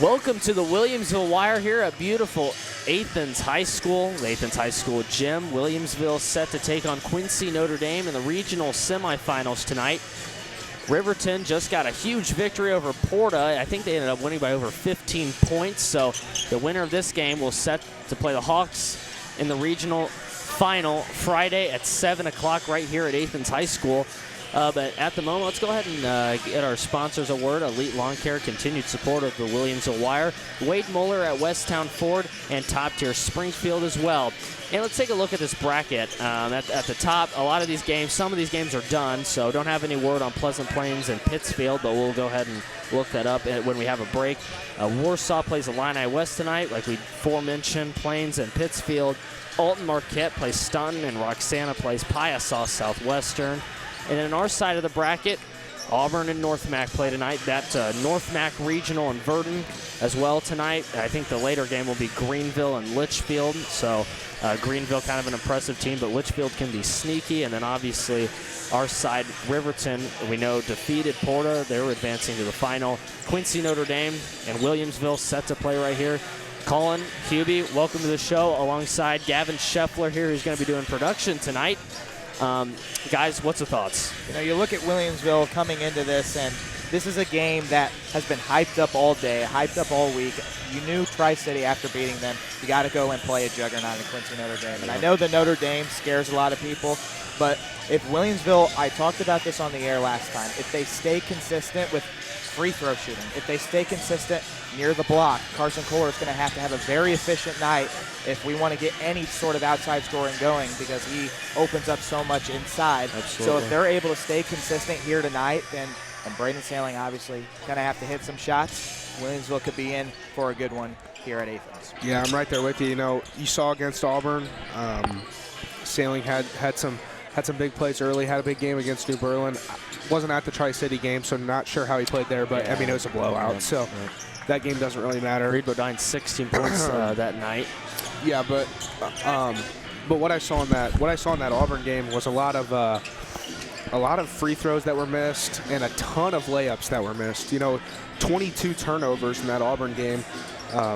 Welcome to the Williamsville Wire here at beautiful Athens High School. The Athens High School gym. Williamsville set to take on Quincy, Notre Dame in the regional semifinals tonight. Riverton just got a huge victory over Porta. I think they ended up winning by over 15 points. So the winner of this game will set to play the Hawks in the regional final Friday at 7 o'clock right here at Athens High School. But at the moment, let's go ahead and get our sponsors a word. Elite Lawn Care, continued support of the Williamsville Wire. Wade Muller at Westtown Ford, and Top Tier Springfield as well. And let's take a look at this bracket. At the top, a lot of these games, some of these games are done, so don't have any word on Pleasant Plains and Pittsfield, but we'll go ahead and look that up when we have a break. Warsaw plays Illini West tonight, like we aforementioned, Plains and Pittsfield. Alton Marquette plays Staunton, and Roxana plays Piasaw Southwestern. And then on our side of the bracket, Auburn and North Mac play tonight. That North Mac Regional and Verdon as well tonight. I think the later game will be Greenville and Litchfield. So Greenville kind of an impressive team, but Litchfield can be sneaky. And then obviously our side, Riverton, we know defeated Porta. They're advancing to the final. Quincy, Notre Dame, and Williamsville set to play right here. Colin, Hubie, welcome to the show alongside Gavin Scheffler here, who's going to be doing production tonight. Guys, what's the thoughts? You know, you look at Williamsville coming into this, and this is a game that has been hyped up all day, hyped up all week. You knew Tri-City after beating them, you got to go and play a juggernaut in Quincy, Notre Dame. And I know the Notre Dame scares a lot of people, but if Williamsville, I talked about this on the air last time, if they stay consistent with free throw shooting, if they stay consistent near the block, Carson Kohler is going to have a very efficient night if we want to get any sort of outside scoring going, because he opens up so much inside. Absolutely. So if they're able to stay consistent here tonight, then, and Braden Sailing obviously going to have to hit some shots, Williamsville could be in for a good one here at Athens. Yeah, I'm right there with you. You know, you saw against Auburn, Sailing had some big plays early, had a big game against New Berlin. Wasn't at the Tri-City game, so not sure how he played there, but I mean, it was a blowout, so that game doesn't really matter. Reed Bodine 16 points that night. Yeah, but what I saw in that Auburn game was a lot of free throws that were missed and a ton of layups that were missed. You know, 22 turnovers in that Auburn game.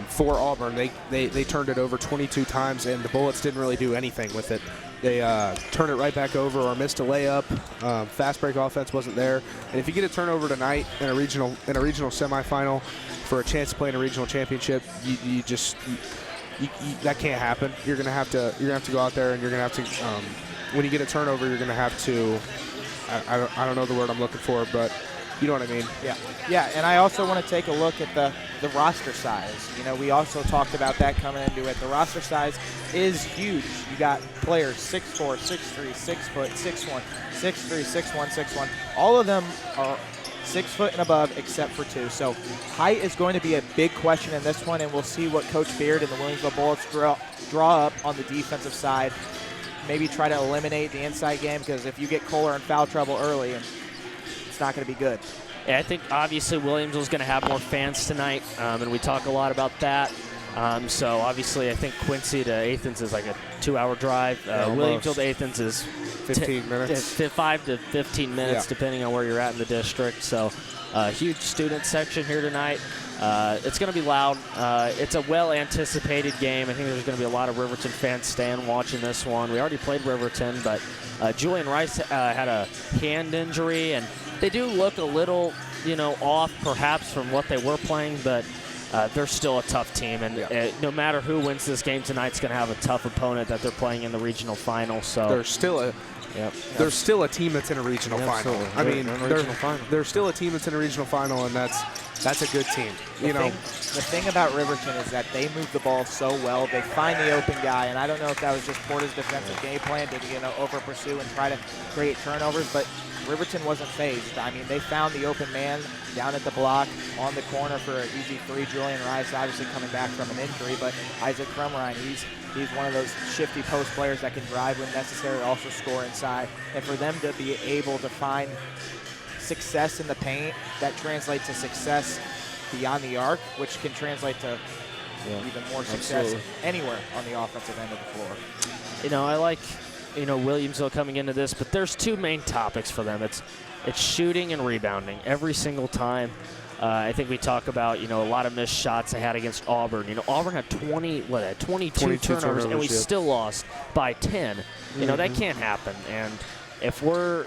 For Auburn, they turned it over 22 times, and the Bullets didn't really do anything with it. They turned it right back over or missed a layup. Fast break offense wasn't there. And if you get a turnover tonight in a regional semifinal for a chance to play in a regional championship, you that can't happen. You're gonna have to go out there, and you're gonna have to. When you get a turnover, you're gonna have to. I don't know the word I'm looking for, but you know what I mean. Yeah. And I also want to take a look at the roster size. You know, we also talked about that coming into it. The roster size is huge. You got players 6'4", 6'3", 6 foot, 6'1", 6'3", 6'1", 6'1". All of them are 6 foot and above except for 2. So height is going to be a big question in this one, and we'll see what Coach Beard and the Williamsville Bullets draw up on the defensive side. Maybe try to eliminate the inside game, because if you get Kohler in foul trouble early, and it's not going to be good. Yeah, I think obviously Williamsville's going to have more fans tonight, and we talk a lot about that. So obviously I think Quincy to Athens is like a 2-hour drive. Williamsville to Athens is 15 minutes. 5 to 15 minutes, depending on where you're at in the district. So huge student section here tonight. It's going to be loud. It's a well-anticipated game. I think there's going to be a lot of Riverton fans staying watching this one. We already played Riverton, but Julian Rice had a hand injury, and they do look a little, off perhaps from what they were playing, but they're still a tough team, and no matter who wins this game tonight, it's going to have a tough opponent that they're playing in the regional final. So there's still a team that's in a regional final. I mean, there's still a team that's in a regional final, and that's a good team. The thing about Riverton is that they move the ball so well. They find the open guy, and I don't know if that was just Porta's defensive game plan to over pursue and try to create turnovers, but Riverton wasn't phased. I mean, they found the open man down at the block on the corner for an easy 3. Julian Rice obviously coming back from an injury, but Isaac Crumrine, he's one of those shifty post players that can drive when necessary, also score inside. And for them to be able to find success in the paint, that translates to success beyond the arc, which can translate to even more success anywhere on the offensive end of the floor. I like Williamsville coming into this, but there's two main topics for them. It's shooting and rebounding every single time. I think we talk about, a lot of missed shots they had against Auburn. Auburn had 22 turnovers, and we still lost by 10. That can't happen. And if we're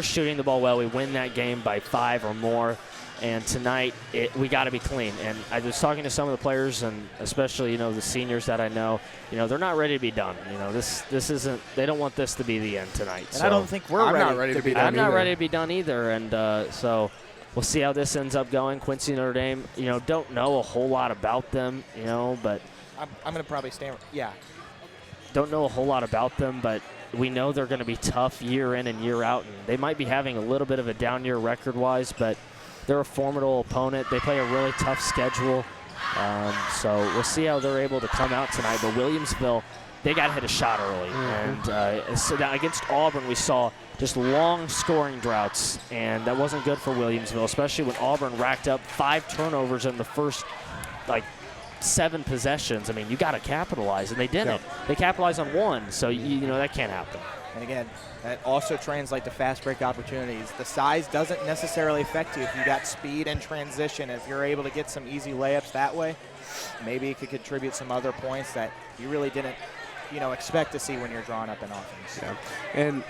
shooting the ball well, we win that game by 5 or more. And tonight, we got to be clean. And I was talking to some of the players, and especially, the seniors that I know, they're not ready to be done. This isn't, they don't want this to be the end tonight. And so I don't think we're ready to be done. I'm not ready to be done either. And so we'll see how this ends up going. Quincy, Notre Dame, don't know a whole lot about them, but. I'm going to probably stand, yeah. Don't know a whole lot about them, but we know they're going to be tough year in and year out. And they might be having a little bit of a down year record-wise, but they're a formidable opponent. They play a really tough schedule. So we'll see how they're able to come out tonight. But Williamsville, they got to hit a shot early. And so against Auburn, we saw just long scoring droughts, and that wasn't good for Williamsville, especially when Auburn racked up 5 turnovers in the first, 7 possessions. I mean, you got to capitalize, and they didn't. They capitalized on 1, so that can't happen. And again, that also translates to fast break opportunities. The size doesn't necessarily affect you if you got speed and transition. If you're able to get some easy layups that way, maybe it could contribute some other points that you really didn't, expect to see when you're drawing up an offense. Yeah. And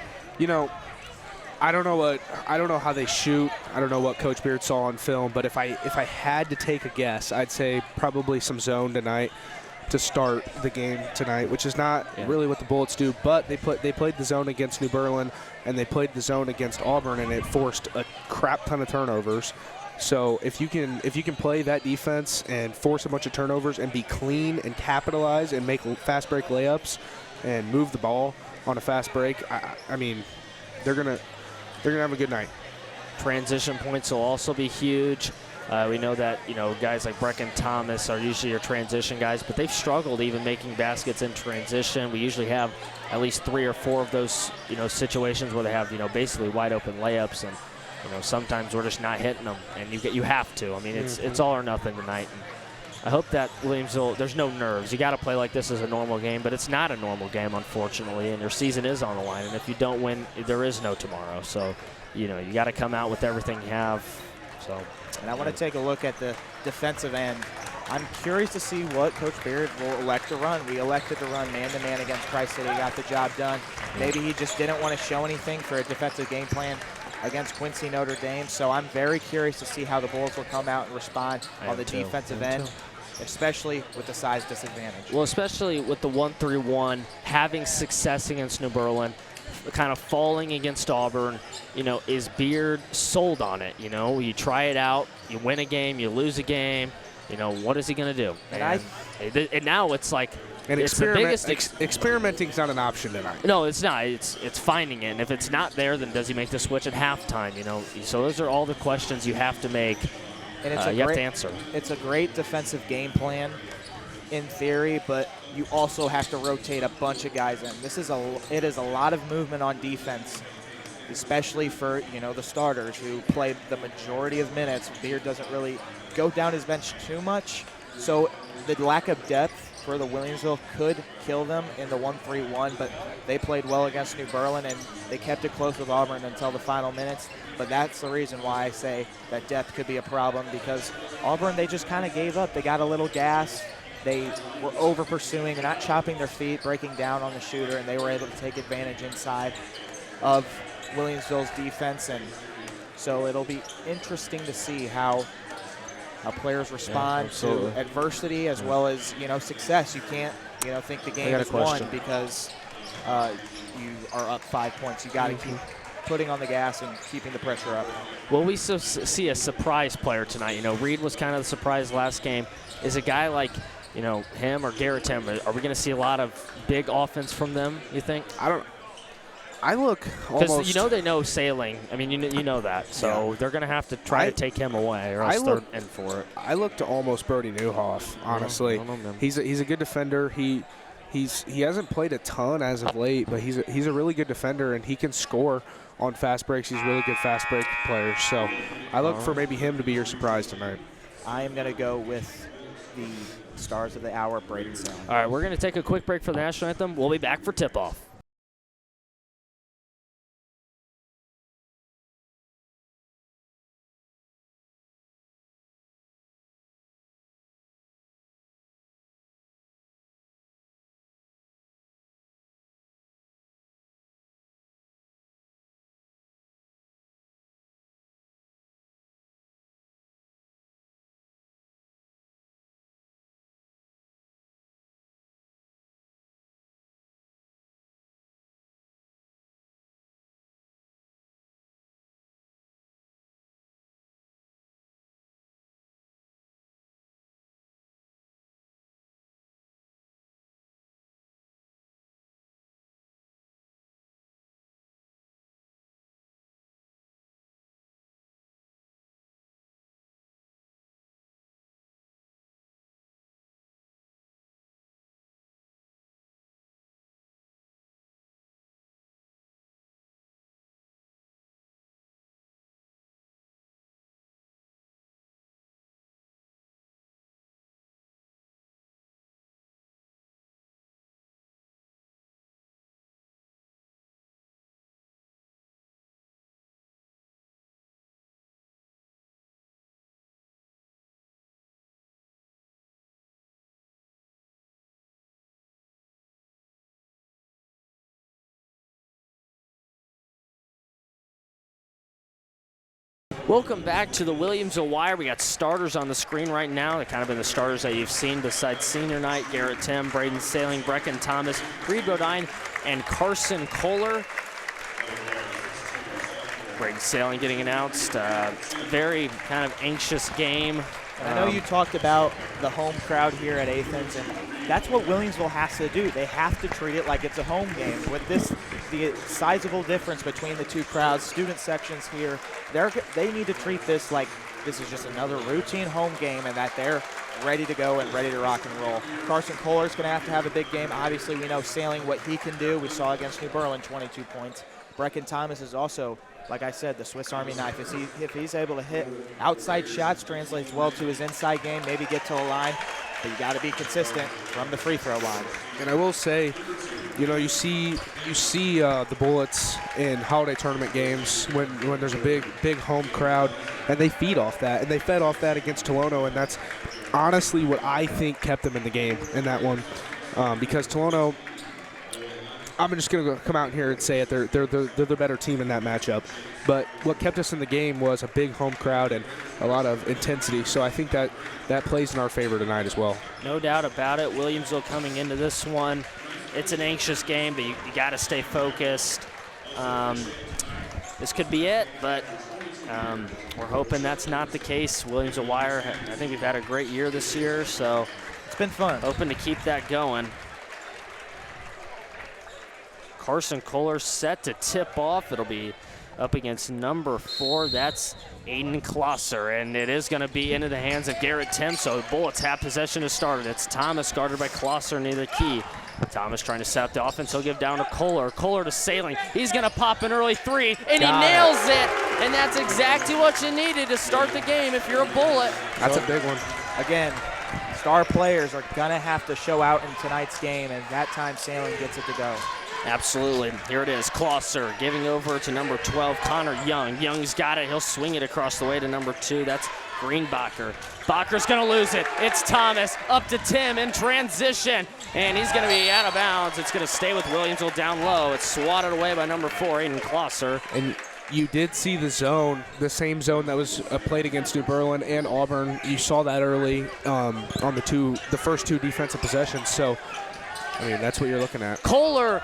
I don't know how they shoot. I don't know what Coach Beard saw on film, but if I had to take a guess, I'd say probably some zone tonight to start the game tonight, which is not really what the Bullets do. But they played the zone against New Berlin, and they played the zone against Auburn, and it forced a crap ton of turnovers. So if you can play that defense and force a bunch of turnovers and be clean and capitalize and make fast break layups and move the ball on a fast break, I mean, they're gonna have a good night. Transition points will also be huge. We know that, guys like Brecken Thomas are usually your transition guys, but they've struggled even making baskets in transition. We usually have at least 3 or 4 of those, situations where they have, basically wide open layups, and, sometimes we're just not hitting them, and you have to. I mean, it's all or nothing tonight. And I hope that Williamsville, there's no nerves. You got to play like this as a normal game, but it's not a normal game, unfortunately, and your season is on the line. And if you don't win, there is no tomorrow. So, you got to come out with everything you have. So. And I want to take a look at the defensive end. I'm curious to see what Coach Beard will elect to run. We elected to run man-to-man against Tri-City. Got the job done. Maybe he just didn't want to show anything for a defensive game plan against Quincy, Notre Dame. So I'm very curious to see how the Bulls will come out and respond on the defensive end, especially with the size disadvantage. Well, especially with the 1-3-1, having success against New Berlin, kind of falling against Auburn, is Beard sold on it? You try it out, you win a game, you lose a game, what is he going to do? And now it's like, and it's the biggest. Experimenting's not an option tonight. No, it's not. It's finding it. And if it's not there, then does he make the switch at halftime? So those are all the questions you have to make. And you have to answer. It's a great defensive game plan in theory, but you also have to rotate a bunch of guys in. It is a lot of movement on defense, especially for the starters who played the majority of minutes. Beard doesn't really go down his bench too much, so the lack of depth for the Williamsville could kill them in the 1-3-1, but they played well against New Berlin, and they kept it close with Auburn until the final minutes. But that's the reason why I say that depth could be a problem, because Auburn, they just kind of gave up. They got a little gas. They were over-pursuing. They're not chopping their feet, breaking down on the shooter, and they were able to take advantage inside of Williamsville's defense. And so it'll be interesting to see how players respond to adversity as well as, success. You can't, think the game is won because you are up 5 points. You got to keep putting on the gas and keeping the pressure up. Well, we see a surprise player tonight. Reed was kind of the surprise last game. Is a guy like, him or Garrett Timm, are we going to see a lot of big offense from them, you think? I look almost. Because they know sailing. I mean, you know that. So they're going to have to try to take him away, or else they're in for it. I look to almost Bodine Newhoff, honestly. I don't know, he's a good defender. He hasn't played a ton as of late, but he's a really good defender, and he can score on fast breaks. He's a really good fast break player. So I look for maybe him to be your surprise tonight. I am going to go with the stars of the hour, Braden Sailing. All right, we're going to take a quick break for the national anthem. We'll be back for tip-off. Welcome back to the Williamsville Wire. We got starters on the screen right now. They're kind of been the starters that you've seen besides senior night. Garrett Timm, Braden Sailing, Brecken Thomas, Reed Bodine, and Carson Kohler. Braden Sailing getting announced. Very kind of anxious game. I know you talked about the home crowd here at Athens, and that's what Williamsville has to do. They have to treat it like it's a home game. With this, the sizable difference between the two crowds, student sections here, they need to treat this like this is just another routine home game and that they're ready to go and ready to rock and roll. Carson Kohler is going to have a big game. Obviously, we know Sailing what he can do. We saw against New Berlin, 22 points. Brecken Thomas is also, like I said, the Swiss Army knife. If he's able to hit outside shots, translates well to his inside game, maybe get to a line, but you got to be consistent from the free throw line. And I will say, you know, you see the Bullets in holiday tournament games when there's a big home crowd, and they feed off that, and they fed off that against Tolono, and that's honestly what I think kept them in the game in that one, because Tolono, I'm just going to come out here and say it. They're the better team in that matchup. But what kept us in the game was a big home crowd and a lot of intensity. So I think that plays in our favor tonight as well. No doubt about it. Williamsville coming into this one. It's an anxious game, but you got to stay focused. This could be it, but we're hoping that's not the case. Williamsville Wire, I think we've had a great year this year, so it's been fun. Hoping to keep that going. Carson Kohler set to tip off. It'll be up against number 4. That's Aiden Klosser, and it is going to be into the hands of Garrett Timm, so Bullets have possession to start it. It's Thomas guarded by Klosser near the key. Thomas trying to set up the offense. He'll give down to Kohler. Kohler to Sailing. He's going to pop an early 3, and he nails it. And that's exactly what you needed to start the game if you're a Bullet. That's a big one. Again, star players are going to have to show out in tonight's game, and that time Sailing gets it to go. Absolutely. Here it is. Klosser giving over to number 12, Connor Young. Young's got it. He'll swing it across the way to number 2. That's Greenbacher. Bacher's going to lose it. It's Thomas up to Timm in transition, and he's going to be out of bounds. It's going to stay with Williamsville down low. It's swatted away by number 4, Aiden Klosser. And you did see the zone, the same zone that was played against New Berlin and Auburn. You saw that early on the first 2 defensive possessions. So, I mean, that's what you're looking at. Kohler,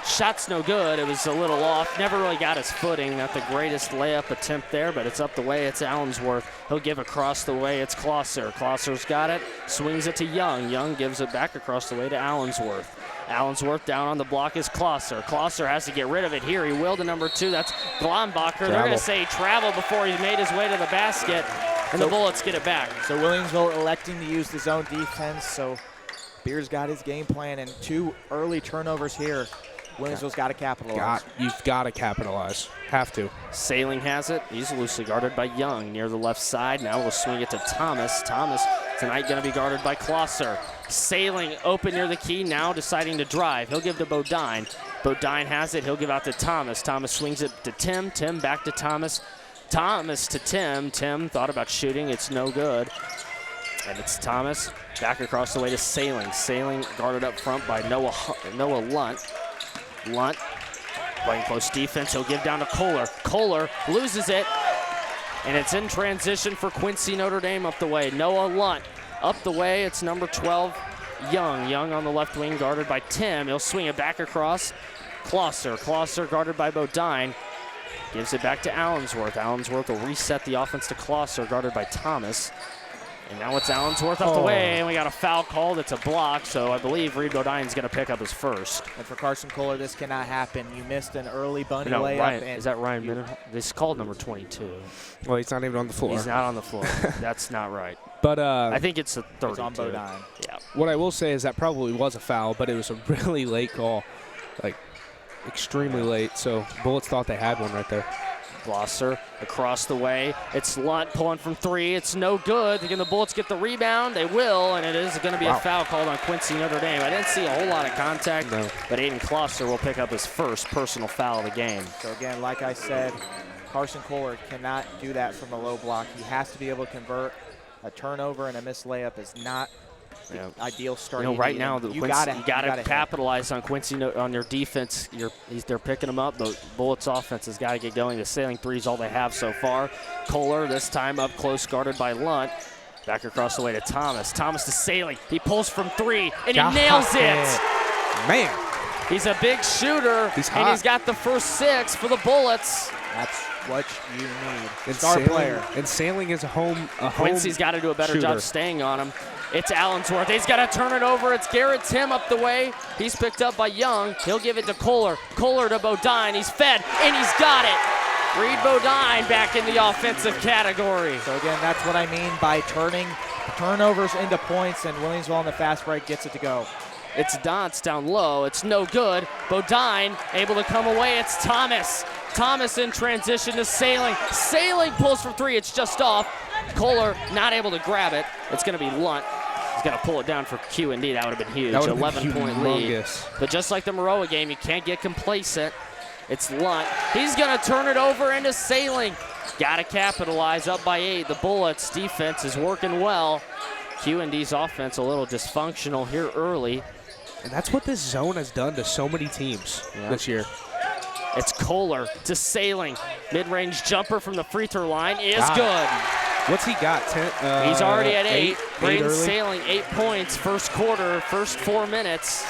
shot's no good. It was a little off. Never really got his footing. Not the greatest layup attempt there, but it's up the way. It's Allensworth. He'll give across the way. It's Klosser. Klosser's got it. Swings it to Young. Young gives it back across the way to Allensworth. Allensworth down on the block is Klosser. Klosser has to get rid of it here. He will to number 2. That's Glombacher. They're going to say travel before he made his way to the basket, and the Bullets get it back. So Williamsville electing to use the zone defense, so Beers got his game plan, and 2 early turnovers here. Williamsville's got to capitalize. You've got to capitalize. Have to. Sailing has it. He's loosely guarded by Young near the left side. Now we'll swing it to Thomas. Thomas tonight going to be guarded by Klosser. Sailing open near the key, now deciding to drive. He'll give to Bodine. Bodine has it. He'll give out to Thomas. Thomas swings it to Timm. Timm back to Thomas. Thomas to Timm. Timm thought about shooting. It's no good. And it's Thomas back across the way to Sailing. Sailing guarded up front by Noah Lunt. Lunt playing close defense. He'll give down to Kohler. Kohler loses it, and it's in transition for Quincy Notre Dame up the way. Noah Lunt up the way. It's number 12, Young. Young on the left wing guarded by Timm. He'll swing it back across. Klosser. Klosser guarded by Bodine. Gives it back to Allensworth. Allensworth will reset the offense to Klosser guarded by Thomas. And now it's Allensworth up the way, and we got a foul called. It's a block, so I believe Reed Bodine's going to pick up his first. And for Carson Kohler, this cannot happen. You missed an early bunny layup. Ryan, is that Ryan Mendenhall? This is called number 22. Well, he's not even on the floor. He's not on the floor. That's not right. But I think it's a 32. It's on Bodine. Yeah. What I will say is that probably was a foul, but it was a really late call, like extremely late. So Bullets thought they had one right there. Klosser across the way. It's Lunt pulling from 3. It's no good. Can the Bullets get the rebound? They will, and it is going to be a foul called on Quincy Notre Dame. I didn't see a whole lot of contact, but Aiden Klosser will pick up his first personal foul of the game. So again, like I said, Carson Kohler cannot do that from a low block. He has to be able to convert. A turnover and a missed layup is not the ideal start. Right now, you got to capitalize on Quincy on your defense. They're picking them up. The Bullets offense has got to get going. The sailing three is all they have so far. Kohler this time up close, guarded by Lunt. Back across the way to Thomas. Thomas to Sailing. He pulls from three, and he nails it. Man. He's a big shooter, and he's got the first 6 for the Bullets. That's what you need. And Star player. And Sailing is a home Quincy's got to do a better shooter. job staying on him. It's Allensworth. He's got to turn it over. It's Timm up the way. He's picked up by Young. He'll give it to Kohler. Kohler to Bodine. He's fed, and he's got it. Reed Bodine back in the offensive category. So again, that's what I mean by turning turnovers into points, and Williamsville on the fast break gets it to go. It's Dons down low. It's no good. Bodine able to come away. It's Thomas. Thomas in transition to Sailing. Sailing pulls from 3. It's just off. Kohler not able to grab it. It's going to be Lunt. He's got to pull it down for Q&D. That would have been huge. 11-point lead. But just like the Maroa game, you can't get complacent. It's Lunt. He's going to turn it over into Sailing. Got to capitalize, up by 8. The Bullets defense is working well. Q&D's offense a little dysfunctional here early. And that's what this zone has done to so many teams this year. It's Kohler to Sailing. Mid-range jumper from the free throw line is good. What's he got? 10? He's already at 8. Braden early. Sailing, 8 points, first quarter, first 4 minutes.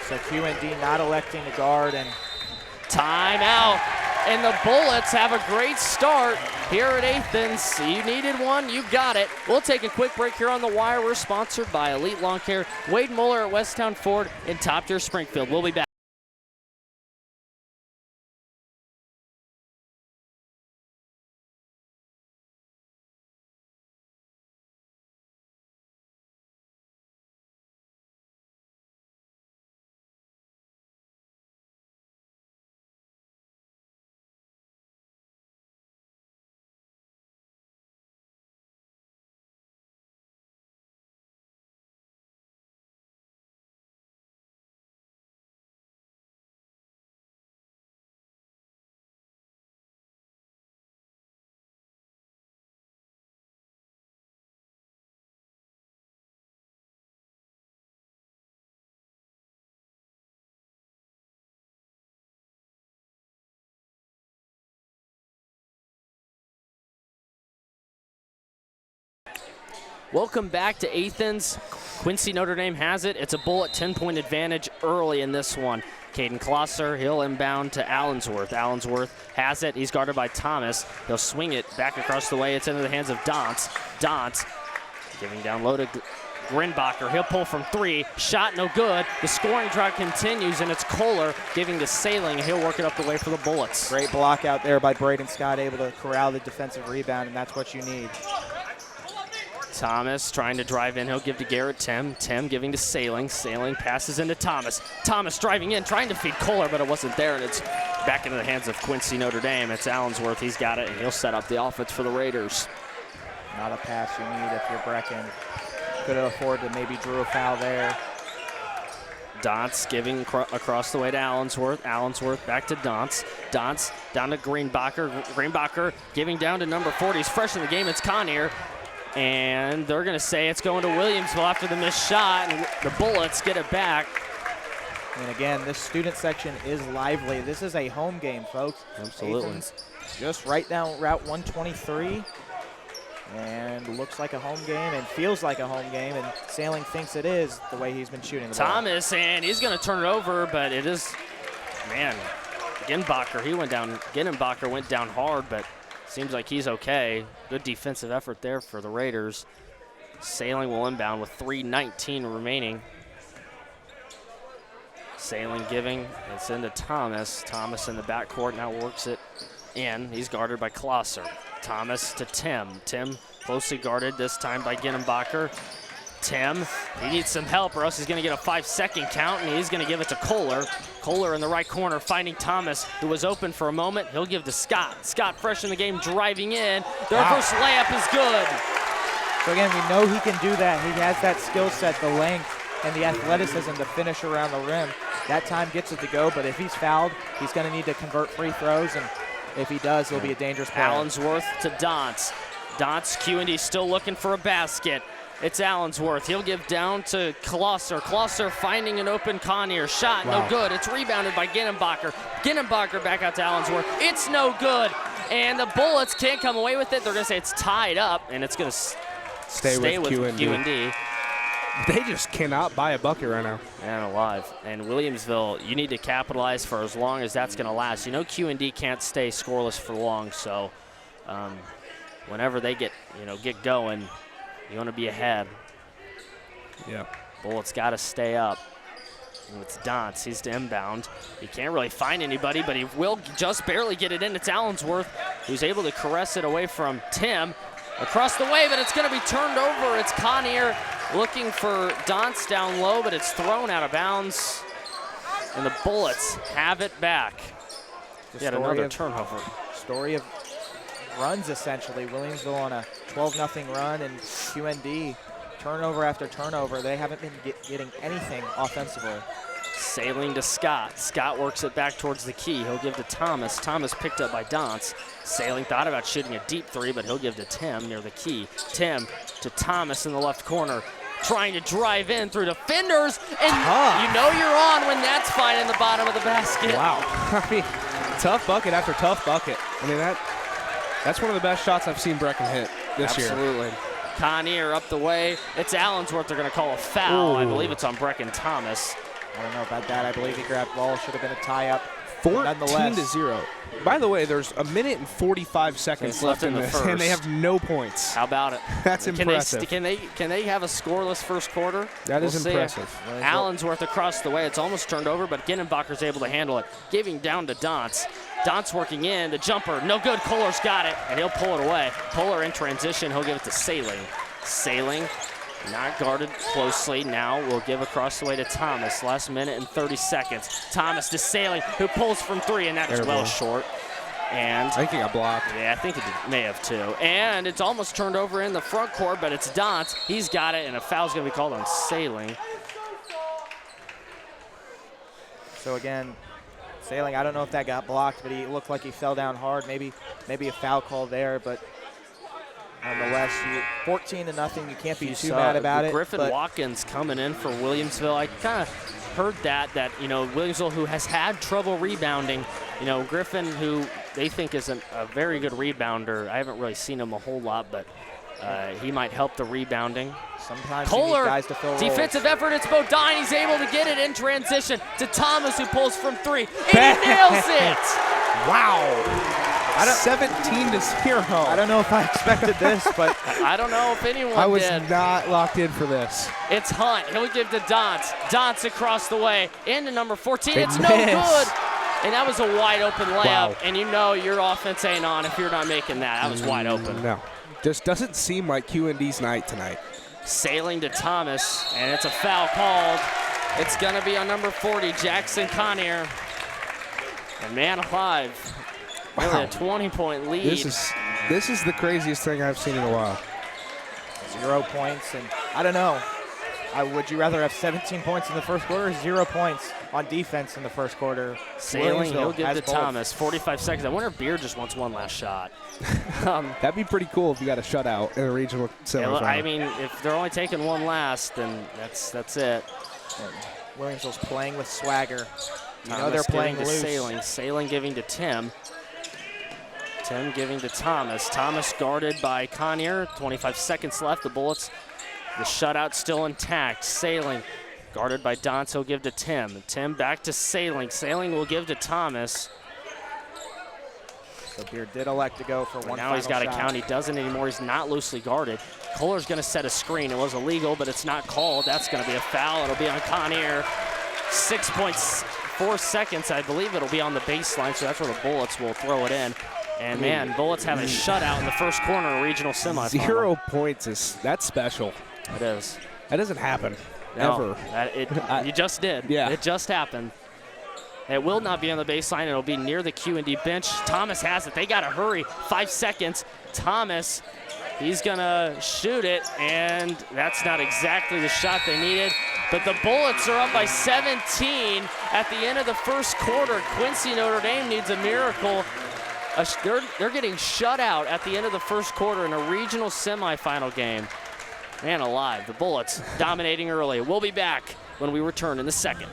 So Q&D not electing to guard, and timeout. And the Bullets have a great start here at Athens. You needed one, you got it. We'll take a quick break here on The Wire. We're sponsored by Elite Lawn Care, Wade Muller at Westtown Ford, and Top Tier Springfield. We'll be back. Welcome back to Athens. Quincy Notre Dame has it. It's a Bullet 10-point advantage early in this one. Caden Klosser, he'll inbound to Allensworth. Allensworth has it. He's guarded by Thomas. He'll swing it back across the way. It's into the hands of Dons. Dons giving down low to Grinbacher. He'll pull from 3. Shot no good. The scoring drive continues, and it's Kohler giving to Sailing, and he'll work it up the way for the Bullets. Great block out there by Braden Scott, able to corral the defensive rebound, and that's what you need. Thomas trying to drive in. He'll give to Timm. Timm giving to Sailing. Sailing passes into Thomas. Thomas driving in, trying to feed Kohler, but it wasn't there, and it's back into the hands of Quincy Notre Dame. It's Allensworth. He's got it, and he'll set up the offense for the Raiders. Not a pass you need if you're Brecken. Could have afforded to maybe drew a foul there. Dons giving across the way to Allensworth. Allensworth back to Dons. Dons down to Greenbacher. Greenbacher giving down to number 40. He's fresh in the game. It's Connier. And they're going to say it's going to Williamsville after the missed shot, and the Bullets get it back. And again, this student section is lively. This is a home game, folks. Absolutely. Athens just right down Route 123. And looks like a home game and feels like a home game, and Sailing thinks it is the way he's been shooting the ball. Thomas, and he's going to turn it over, but it is, man, Ginbacher, he went down. Ginbacher went down hard, but seems like he's okay. Good defensive effort there for the Raiders. Sailing will inbound with 3:19 remaining. Sailing giving, it's into Thomas. Thomas in the backcourt now works it in. He's guarded by Klosser. Thomas to Timm. Timm closely guarded this time by Ginbacher. Timm, he needs some help or else he's going to get a 5-second count, and he's going to give it to Kohler. Kohler in the right corner finding Thomas, who was open for a moment. He'll give to Scott. Scott fresh in the game, driving in. Their first layup is good. So again, we know he can do that. He has that skill set, the length, and the athleticism to finish around the rim. That time gets it to go, but if he's fouled, he's going to need to convert free throws, and if he does, he'll be a dangerous player. Allensworth to Dons. Dons, Q&D still looking for a basket. It's Allensworth. He'll give down to Kohler. Kohler finding an open Connier. Shot, no good. It's rebounded by Ginnenbacher. Ginnenbacher back out to Allensworth. It's no good. And the Bullets can't come away with it. They're going to say it's tied up, and it's going to stay with QND. They just cannot buy a bucket right now. Man alive. And Williamsville, you need to capitalize for as long as that's going to last. You know QND can't stay scoreless for long, so whenever they get going, you want to be ahead. Yeah. Bullets got to stay up. And it's Dance. He's to inbound. He can't really find anybody, but he will just barely get it in. It's Allensworth, who's able to caress it away from Timm. Across the way, but it's going to be turned over. It's Connier looking for Dance down low, but it's thrown out of bounds. And the Bullets have it back. Yet another turnover. Story of runs, essentially. Williamsville on a 12-0 run, and QND turnover after turnover. They haven't been getting anything offensively. Sailing to Scott. Scott works it back towards the key. He'll give to Thomas. Thomas picked up by Dance. Sailing thought about shooting a deep three, but he'll give to Timm near the key. Timm to Thomas in the left corner. Trying to drive in through defenders, and you know you're on when that's finding the bottom of the basket. Wow. I mean, tough bucket after tough bucket. I mean, that's one of the best shots I've seen Brecken hit this year. Absolutely. Connier up the way. It's Allensworth. They're going to call a foul. I believe it's on Brecken Thomas. I don't know about that. I believe he grabbed the ball. Should have been a tie-up. 14-0. By the way, there's a minute and 45 seconds left in this, and they have no points. How about it? That's impressive. Can they have a scoreless first quarter? That is impressive. Allensworth across the way. It's almost turned over, but Ginnenbacher's able to handle it. Giving down to Dance. Dance working in. The jumper, no good. Kohler's got it, and he'll pull it away. Kohler in transition. He'll give it to Sailing. Sailing. Not guarded closely. Now we'll give across the way to Thomas. Last minute and 30 seconds. Thomas to Sailing, who pulls from three, and that is well short. And I think he got blocked. Yeah, I think it may have too. And it's almost turned over in the front court, but it's Dance. He's got it, and a foul's going to be called on Sailing. So again, Sailing, I don't know if that got blocked, but he looked like he fell down hard. Maybe a foul call there, but nonetheless, 14-0. You can't be too mad about it. Griffin Watkins coming in for Williamsville. I kind of heard that Williamsville, who has had trouble rebounding, Griffin, who they think is a very good rebounder. I haven't really seen him a whole lot, but he might help the rebounding. Sometimes Kohler, guys to fill defensive effort. It's Bodine. He's able to get it in transition to Thomas, who pulls from three, and he nails it. Wow. 17-0. I don't know if I expected this, but I don't know if anyone did. I was not locked in for this. It's Hunt. He'll give to Dance. Dance across the way into number 14. It's no good. And that was a wide open layup. Wow. And your offense ain't on if you're not making that. That was wide open. No. Just doesn't seem like QND's night tonight. Sailing to Thomas, and it's a foul called. It's going to be on number 40, Jackson Connier. And man alive. Really a 20-point lead. This is the craziest thing I've seen in a while. 0 points, and I don't know. Would you rather have 17 points in the first quarter or 0 points on defense in the first quarter? Sailing, he'll give to Thomas. 45 seconds. I wonder if Beard just wants one last shot. That'd be pretty cool if you got a shutout in a regional semifinal. I mean, if they're only taking one last, then that's it. Williamsville's playing with swagger. They're playing to Sailing. Sailing giving to Timm. Timm giving to Thomas. Thomas guarded by Connier. 25 seconds left. The Bullets, the shutout still intact. Sailing guarded by Dance. He'll give to Timm. Timm back to Sailing. Sailing will give to Thomas. So Beard did elect to go for one now he's got shot. a count. He doesn't anymore. He's not loosely guarded. Kohler's going to set a screen. It was illegal, but it's not called. That's going to be a foul. It'll be on Connier. 6.4 seconds. I believe it'll be on the baseline, so that's where the Bullets will throw it in. And man, Bullets have a shutout in the first corner of regional semifinal. 0 points that's special. It is. That doesn't happen No, ever. You just did. Yeah. It just happened. It will not be on the baseline. It'll be near the QND bench. Thomas has it. They got to hurry. 5 seconds. Thomas, he's going to shoot it, and that's not exactly the shot they needed. But the Bullets are up by 17 at the end of the first quarter. Quincy Notre Dame needs a miracle. They're getting shut out at the end of the first quarter in a regional semifinal game. Man alive, the Bullets dominating early. We'll be back when we return in the second.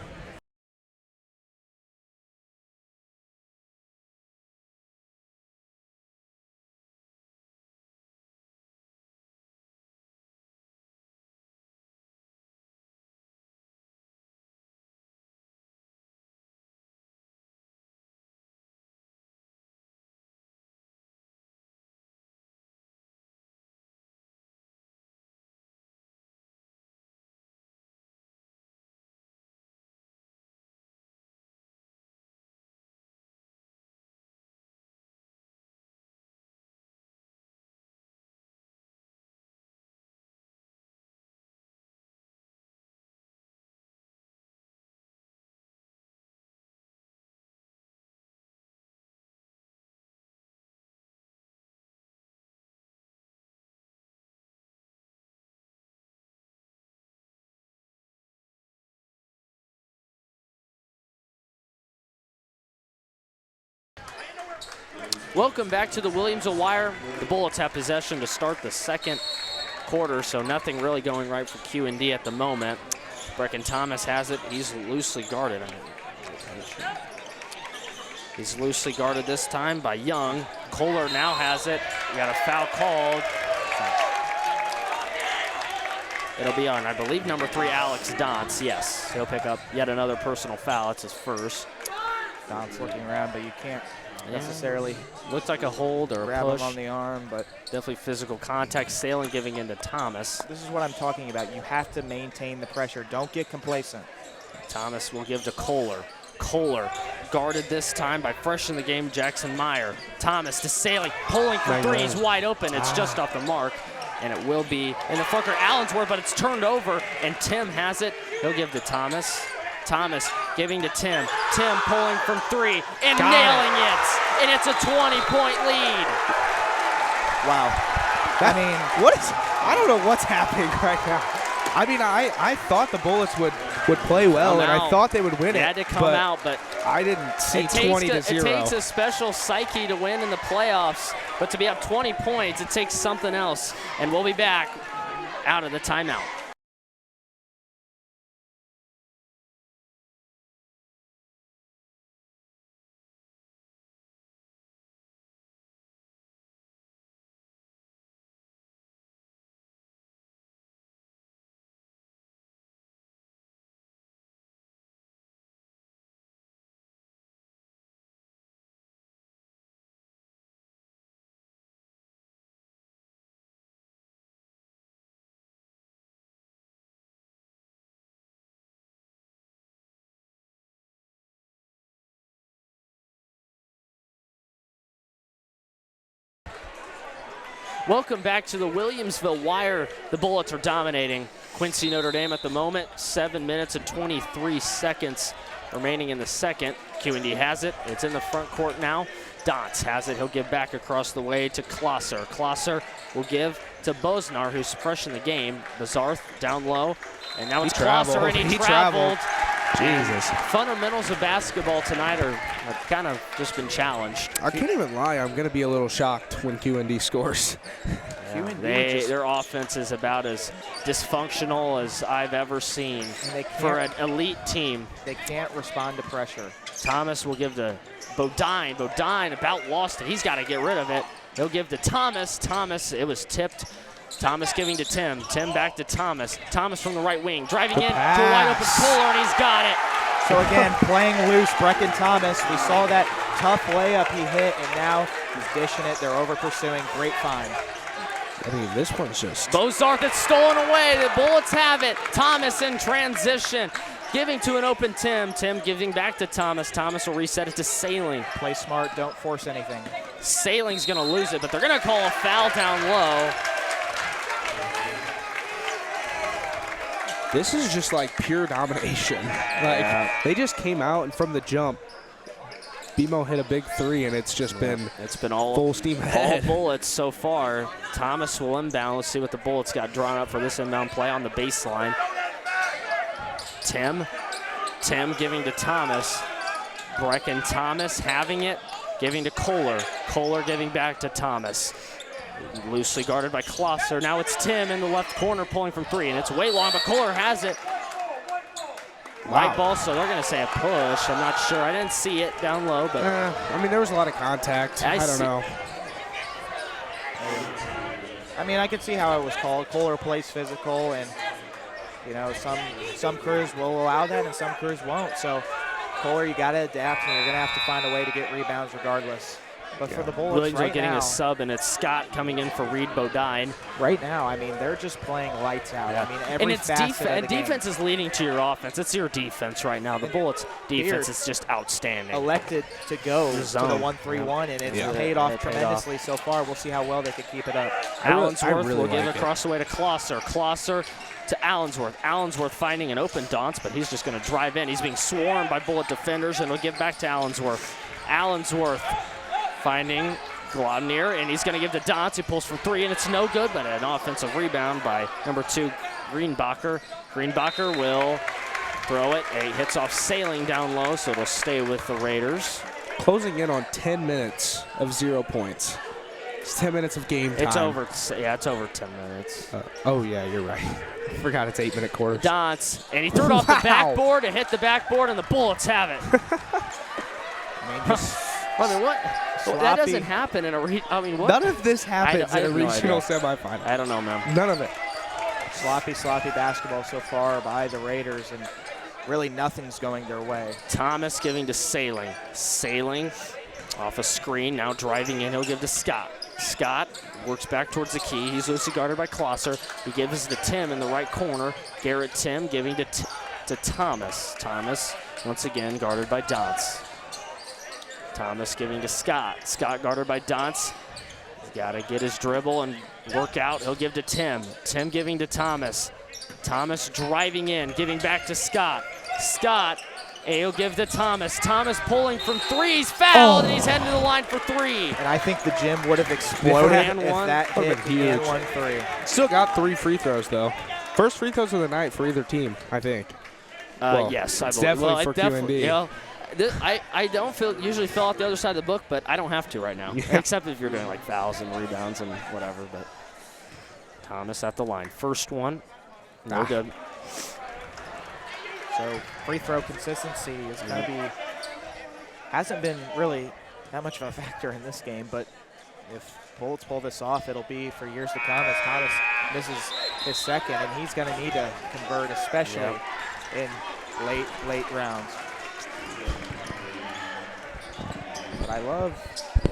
Welcome back to the Williamsville Wire. The Bullets have possession to start the second quarter, so nothing really going right for Q&D at the moment. Brecken Thomas has it. He's loosely guarded. He's loosely guarded this time by Young. Kohler now has it. We got a foul called. It'll be on, I believe, number 3, Alex Dantz. Yes, he'll pick up yet another personal foul. It's his first. Dantz looking around, but you can't necessarily looked like a hold or a grab push. him on the arm, but definitely physical contact. Sailing giving into Thomas. This is what I'm talking about. You have to maintain the pressure. Don't get complacent. Thomas will give to Kohler. Kohler guarded this time by fresh in the game Jackson Meyer. Thomas to Sailing, pulling for three. He's wide open. It's just off the mark, and it will be in the front court. Allensworth, but it's turned over, and Timm has it. He'll give to Thomas. Thomas giving to Timm. Timm pulling from 3 and nailing it. And it's a 20-point lead. Wow. I don't know what's happening right now. I mean, I thought the Bullets would play well, and I thought they would win it. They had to come out, but I didn't see 20-0. It takes a special psyche to win in the playoffs, but to be up 20 points, it takes something else. And we'll be back out of the timeout. Welcome back to the Williamsville Wire. The Bullets are dominating Quincy Notre Dame at the moment. 7 minutes and 23 seconds remaining in the second. Q&D has it. It's in the front court now. Dantz has it. He'll give back across the way to Klosser. Klosser will give to Bosnar, who's fresh in the game. Bazarth down low. And now it's Klosser, and he traveled. Jesus. Fundamentals of basketball tonight have kind of just been challenged. I can't even lie. I'm going to be a little shocked when Q&D scores. Yeah, their offense is about as dysfunctional as I've ever seen for an elite team. They can't respond to pressure. Thomas will give to Bodine. Bodine about lost it. He's got to get rid of it. He'll give to Thomas. Thomas, it was tipped. Thomas giving to Timm. Timm back to Thomas. Thomas from the right wing, driving in to a wide open Kohler, and he's got it. So again, playing loose, Brecken Thomas. We saw that tough layup he hit, and now he's dishing it. They're over pursuing. Great find. I mean, this one's just... Bozarth, it's stolen away. The Bullets have it. Thomas in transition, giving to an open Timm. Timm giving back to Thomas. Thomas will reset it to Sailing. Play smart, don't force anything. Sailing's going to lose it, but they're going to call a foul down low. This is just like pure domination. They just came out, and from the jump, BMO hit a big 3, and it's just been all full steam ahead. All Bullets so far. Thomas will inbound. Let's see what the Bullets got drawn up for this inbound play on the baseline. Timm giving to Thomas. Brecken Thomas having it, giving to Kohler. Kohler giving back to Thomas. Loosely guarded by Kohler. Now it's Timm in the left corner pulling from 3, and it's way long, but Kohler has it. Light ball, so they're going to say a push. I'm not sure. I didn't see it down low, but I mean, there was a lot of contact. I don't know. I mean, I can see how it was called. Kohler plays physical, and you know, some crews will allow that, and some crews won't. So, Kohler, you got to adapt, and you're going to have to find a way to get rebounds regardless. But for the Bullets Williams right are getting now, a sub, and it's Scott coming in for Reed Bodine. Right now, I mean, they're just playing lights out. Yeah. I mean, every facet of the defense game. is leading to your offense. It's your defense right now. The Bullets' defense is just outstanding. Elected to go to the 1-3-1, and it's paid off tremendously so far. We'll see how well they can keep it up. Allensworth will give it across the way to Kohler. Kohler to Allensworth. Allensworth finding an open Dance, but he's just going to drive in. He's being swarmed by Bullet defenders, and he'll give back to Allensworth. Allensworth finding Glodnier, and he's going to give to Dance. He pulls from 3, and it's no good, but an offensive rebound by number 2, Greenbacher. Greenbacher will throw it. It hits off Sailing down low, so it'll stay with the Raiders. Closing in on 10 minutes of 0 points. It's 10 minutes of game time. It's over. Yeah, it's over 10 minutes. Oh, yeah, you're right. I forgot it's 8-minute quarters. Dance, and he threw it off the backboard. It hit the backboard, and the Bullets have it. I mean, what? Well, that doesn't happen in a what? None of this happens in a regional semifinal. I don't know, man. None of it. Sloppy basketball so far by the Raiders, and really nothing's going their way. Thomas giving to Sailing. Sailing off a screen, now driving in. He'll give to Scott. Scott works back towards the key. He's loosely guarded by Kohler. He gives to Timm in the right corner. Garrett Timm giving to Thomas. Thomas, once again, guarded by Dance. Thomas giving to Scott. Scott guarded by Dance. He's got to get his dribble and work out. He'll give to Timm. Timm giving to Thomas. Thomas driving in, giving back to Scott. Scott, and he'll give to Thomas. Thomas pulling from 3. He's fouled, and he's heading to the line for 3. And I think the gym would have exploded if that hit the huge. 1-3. Still got 3 free throws, though. First free throws of the night for either team, I think. Yes, I believe. Definitely for QND. Yeah. I don't usually fill out the other side of the book, but I don't have to right now, except if you're doing like fouls and rebounds and whatever. But Thomas at the line. First one, no good. So free throw consistency is going to be, hasn't been really that much of a factor in this game, but if Bullets pull this off, it'll be for years to come as Thomas misses his second, and he's going to need to convert, especially in late rounds. But I love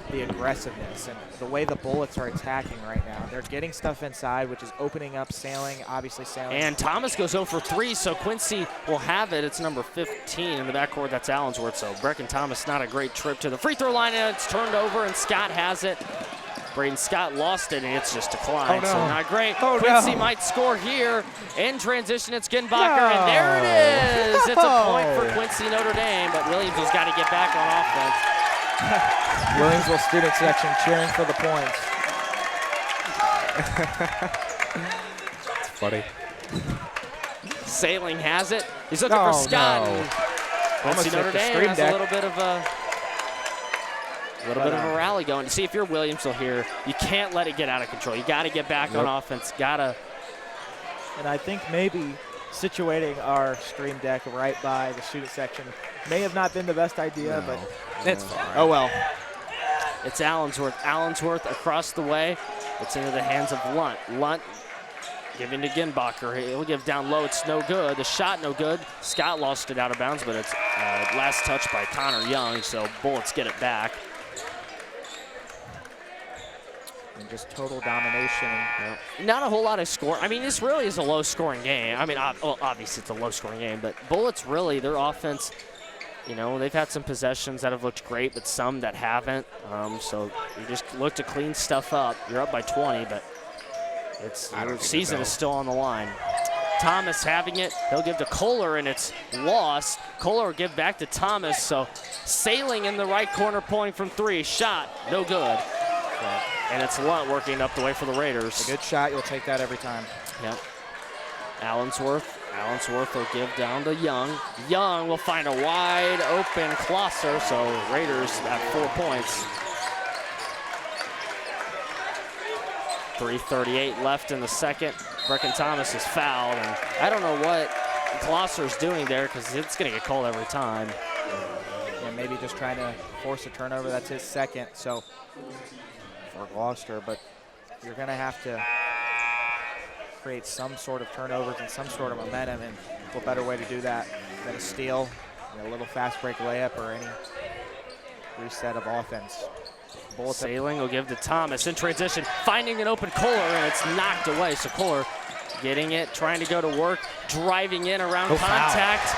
the aggressiveness and the way the Bullets are attacking right now. They're getting stuff inside, which is opening up Sailing, obviously Sailing. And Thomas goes 0 for 3, so Quincy will have it. It's number 15 in the backcourt. That's Allensworth. So Brecken Thomas, not a great trip to the free throw line, and it's turned over, and Scott has it. Braden Scott lost it, and it's just declined, so not great. Quincy might score here. In transition, it's Ginbacher, and there it is. It's a point for Quincy Notre Dame, but Williams has got to get back on offense. Williamsville student section cheering for the points. It's funny. Sailing has it. He's looking for Scott. No. Quincy Notre Dame has a little bit of a rally going. You see, if you're Williamsville here, you can't let it get out of control. You got to get back on offense. And I think maybe situating our stream deck right by the student section may have not been the best idea, but it's fine. Oh well. It's Allensworth. Allensworth across the way. It's into the hands of Lunt. Lunt giving to Ginbacher. He'll give down low. It's no good. The shot no good. Scott lost it out of bounds, but it's last touch by Connor Young, so Bullets get it back. And just total domination. Not a whole lot of score. I mean, this really is a low-scoring game. I mean, obviously it's a low-scoring game, but Bullets really, their offense, you know, they've had some possessions that have looked great, but some that haven't. So you just look to clean stuff up. You're up by 20, but the season is still on the line. Thomas having it. He'll give to Kohler, and it's lost. Kohler will give back to Thomas, so Sailing in the right corner, pulling from 3. Shot, no good. And it's Lunt working up the way for the Raiders. A good shot, you'll take that every time. Yep. Allensworth will give down to Young. Young will find a wide open Kohler, so Raiders at 4 points. 3:38 left in the second. Brecken Thomas is fouled, and I don't know what Gloucester's doing there because it's going to get called every time. Yeah, maybe just trying to force a turnover. That's his second, so for Gloucester, but you're going to have to create some sort of turnovers and some sort of momentum, and what better way to do that than a steal, a little fast break layup, or any reset of offense. Sailing will give to Thomas in transition, finding an open Kohler, and it's knocked away. So Kohler getting it, trying to go to work, driving in around contact,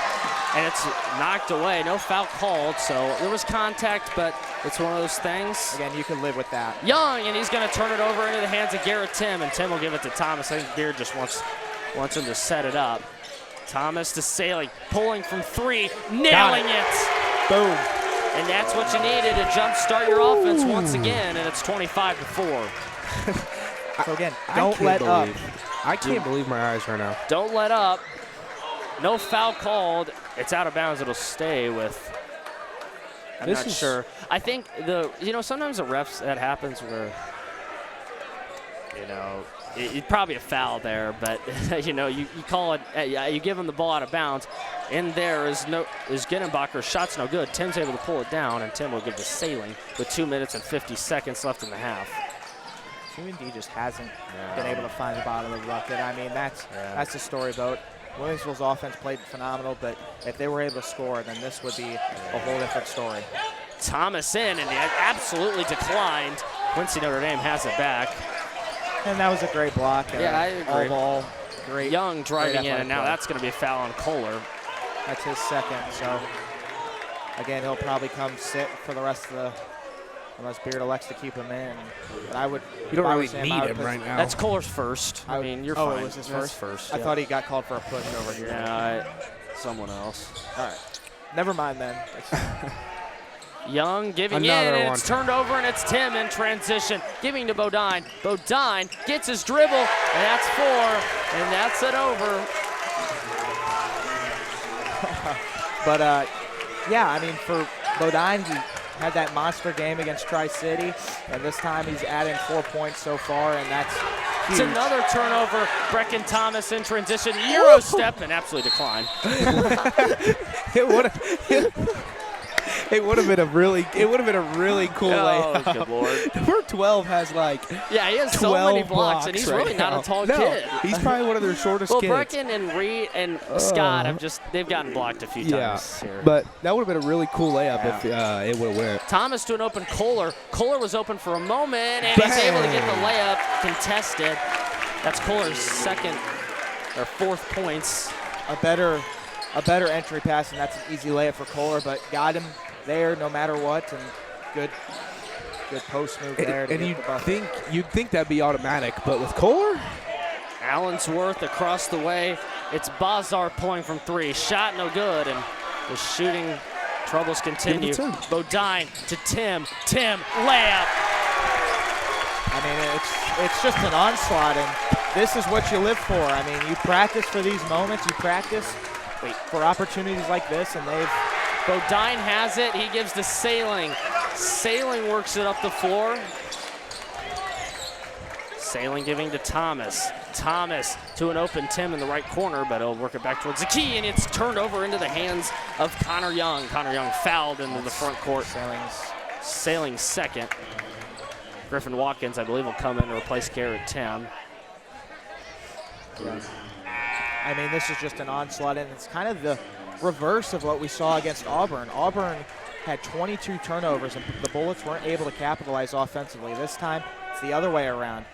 and it's knocked away. No foul called, so there was contact, but it's one of those things. Again, you can live with that. Young, and he's going to turn it over into the hands of Garrett Timm, and Timm will give it to Thomas. I think Beard just wants him to set it up. Thomas to Sailing, pulling from three, nailing it. Boom. And that's what you needed to jumpstart your offense once again, and it's 25-4. So again, don't let up. I can't believe my eyes right now. Don't let up. No foul called. It's out of bounds. It'll stay with. I'm not sure. I think sometimes the refs, that happens where, it's probably a foul there, but you call it, you give him the ball out of bounds. In there is Genenbacher's shot's no good. Timm's able to pull it down, and Timm will give to Sailing with 2 minutes and 50 seconds left in the half. QND just hasn't been able to find the bottom of the bucket. I mean, that's the storyboat. Williamsville's offense played phenomenal, but if they were able to score, then this would be a whole different story. Thomas in, and he absolutely declined. Quincy Notre Dame has it back. And that was a great block. Yeah, I agree. All ball, great. Young driving in, and now play. that's going to be a foul on Kohler. That's his second, so again, he'll probably come sit for the rest of the, unless Beard elects to keep him in. But I would. You don't really need him right now. That's Kohler's first. I mean, you're fine. Oh, it was his first? First. I thought he got called for a push over here. Yeah, someone else. All right. Never mind then. Young giving Another in, and one. it's turned over, and it's Timm in transition, giving to Bodine. Bodine gets his dribble, and that's 4, and that's it over. But, yeah, I mean, for Bodine, he had that monster game against Tri-City, and this time he's adding 4 points so far, and that's huge. It's another turnover. Brecken Thomas in transition, Euro step, and absolutely declined. It would have been a really cool layup. Oh, good Lord. Number 12 has like he has so many blocks, and he's right really not now. a tall No, kid. he's probably one of their shortest kids. Brecken and Reed and Scott they've gotten blocked a few times here. But that would have been a really cool layup if it would have went. Thomas to an open Kohler. Kohler was open for a moment, and he's able to get the layup contested. That's Kohler's second or fourth points. A better entry pass, and that's an easy layup for Kohler, but got him there no matter what, and good post move there. And you'd think that'd be automatic, but with Kohler? Allensworth across the way. It's Bazar pulling from 3. Shot no good, and the shooting troubles continue. Bodine to Timm. Timm, layup. I mean, it's just an onslaught, and this is what you live for. I mean, you practice for these moments. You practice for opportunities like this, and Bodine has it. He gives to Sailing. Sailing works it up the floor. Sailing giving to Thomas. Thomas to an open Timm in the right corner, but he'll work it back towards the key, and it's turned over into the hands of Connor Young. Connor Young fouled into the front court. Sailing's second. Griffin Watkins, I believe, will come in to replace Garrett Timm. Yeah. I mean, this is just an onslaught, and it's kind of the reverse of what we saw against Auburn. Auburn had 22 turnovers, and the Bullets weren't able to capitalize offensively. This time, it's the other way around.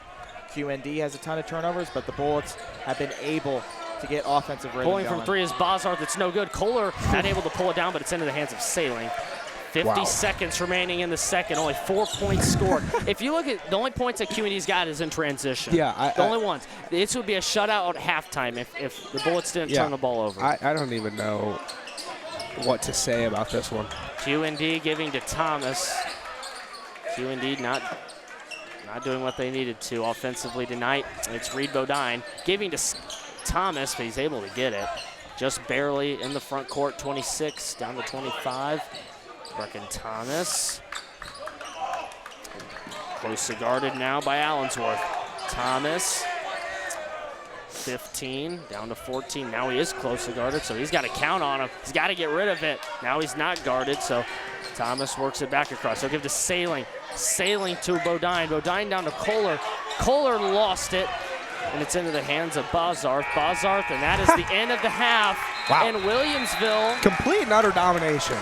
QND has a ton of turnovers, but the Bullets have been able to get offensive rhythm Pulling from 3 is Bazar. That's no good. Kohler not able to pull it down, but it's into the hands of Sailing. 50 seconds remaining in the second. Only 4 points scored. If you look at the only points that QND's got is in transition. Yeah, the only ones. This would be a shutout at halftime if the Bullets didn't turn the ball over. I don't even know what to say about this one. QND giving to Thomas. QND not doing what they needed to offensively tonight. It's Reed Bodine giving to Thomas, but he's able to get it. Just barely in the front court, 26 down to 25. Brecken Thomas. Closely guarded now by Allensworth. Thomas, 15, down to 14. Now he is closely guarded, so he's got to count on him. He's got to get rid of it. Now he's not guarded, so Thomas works it back across. He'll give to Sailing. Sailing to Bodine. Bodine down to Kohler. Kohler lost it, and it's into the hands of Bozarth. Bozarth, and that is the end of the half. Wow. And Williamsville. Complete and utter domination.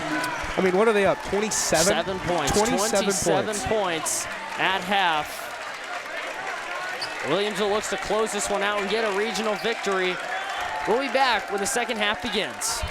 I mean, what are they up? 27? 7 points. 27 points at half. Williamsville looks to close this one out and get a regional victory. We'll be back when the second half begins.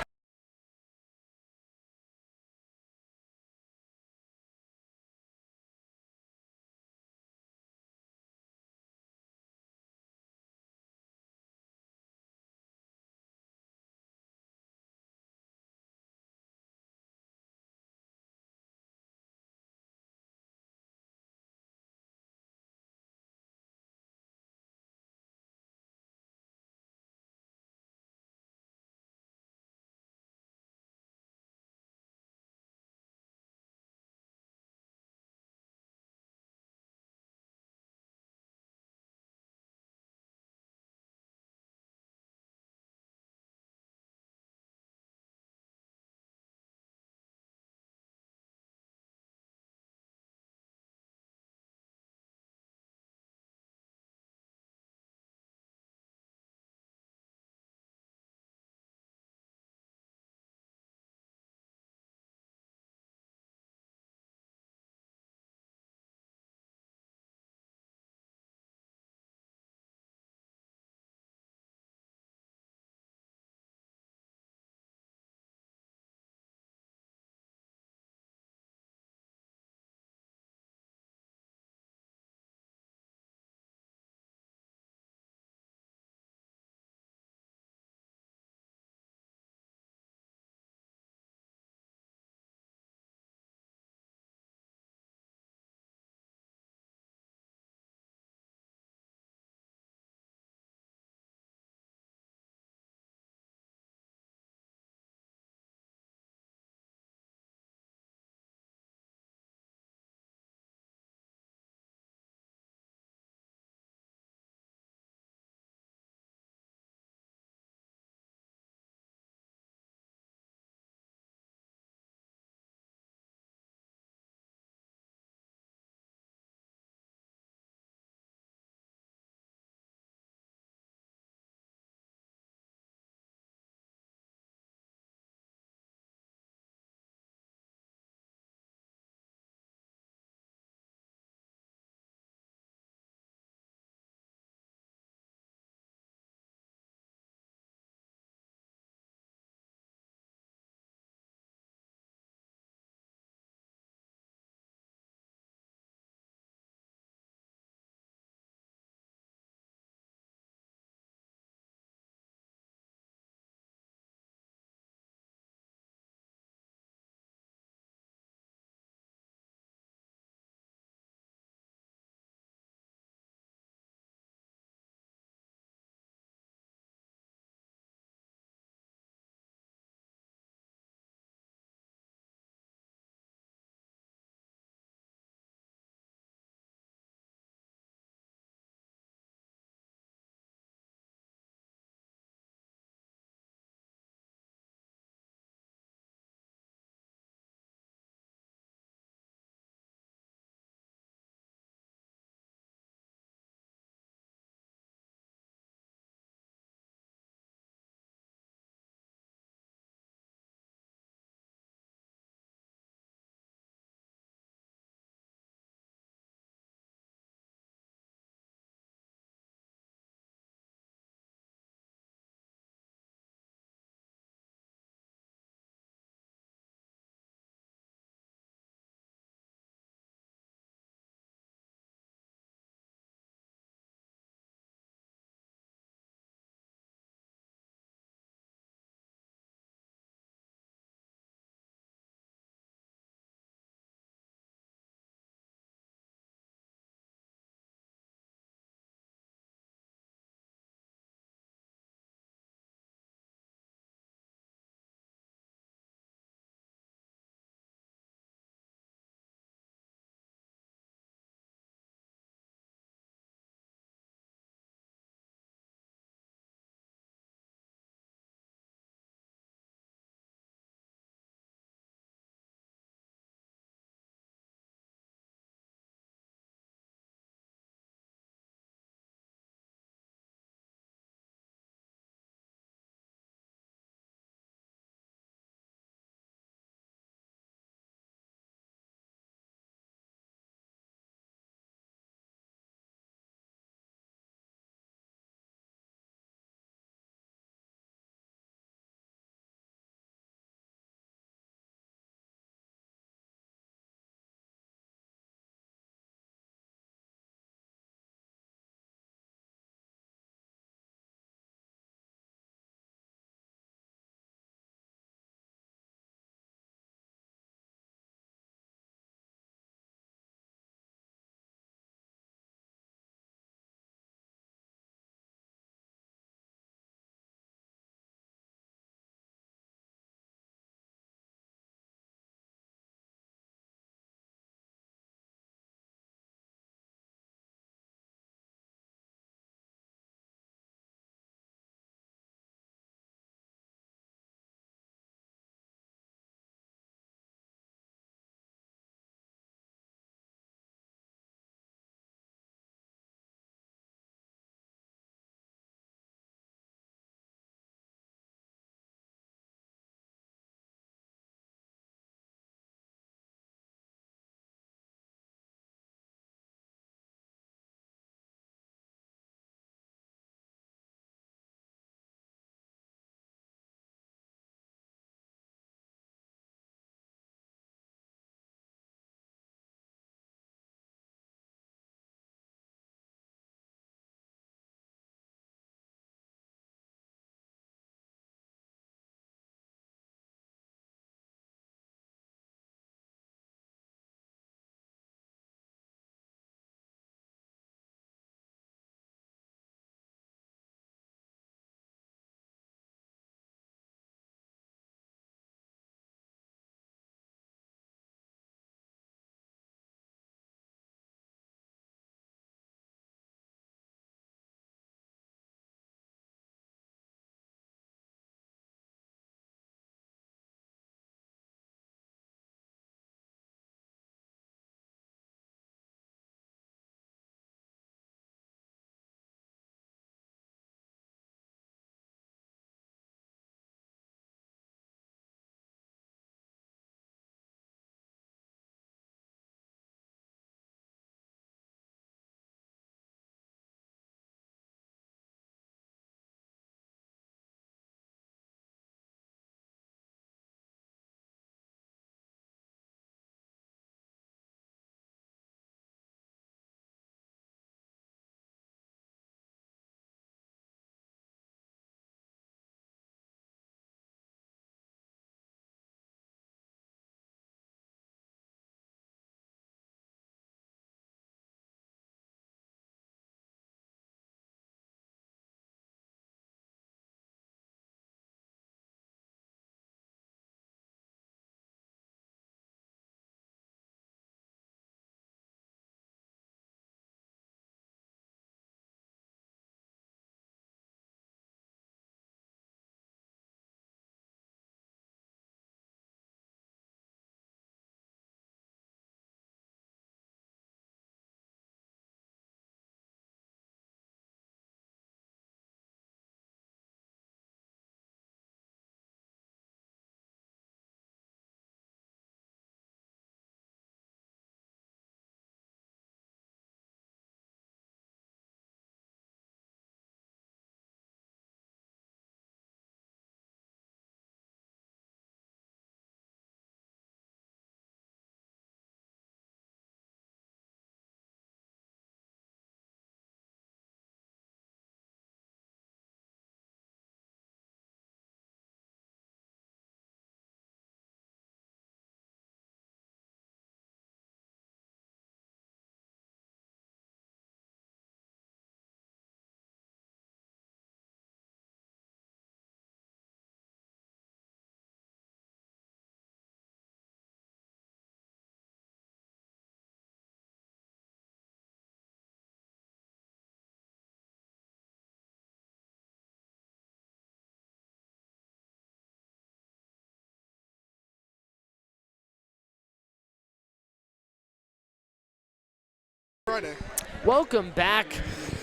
Friday. Welcome back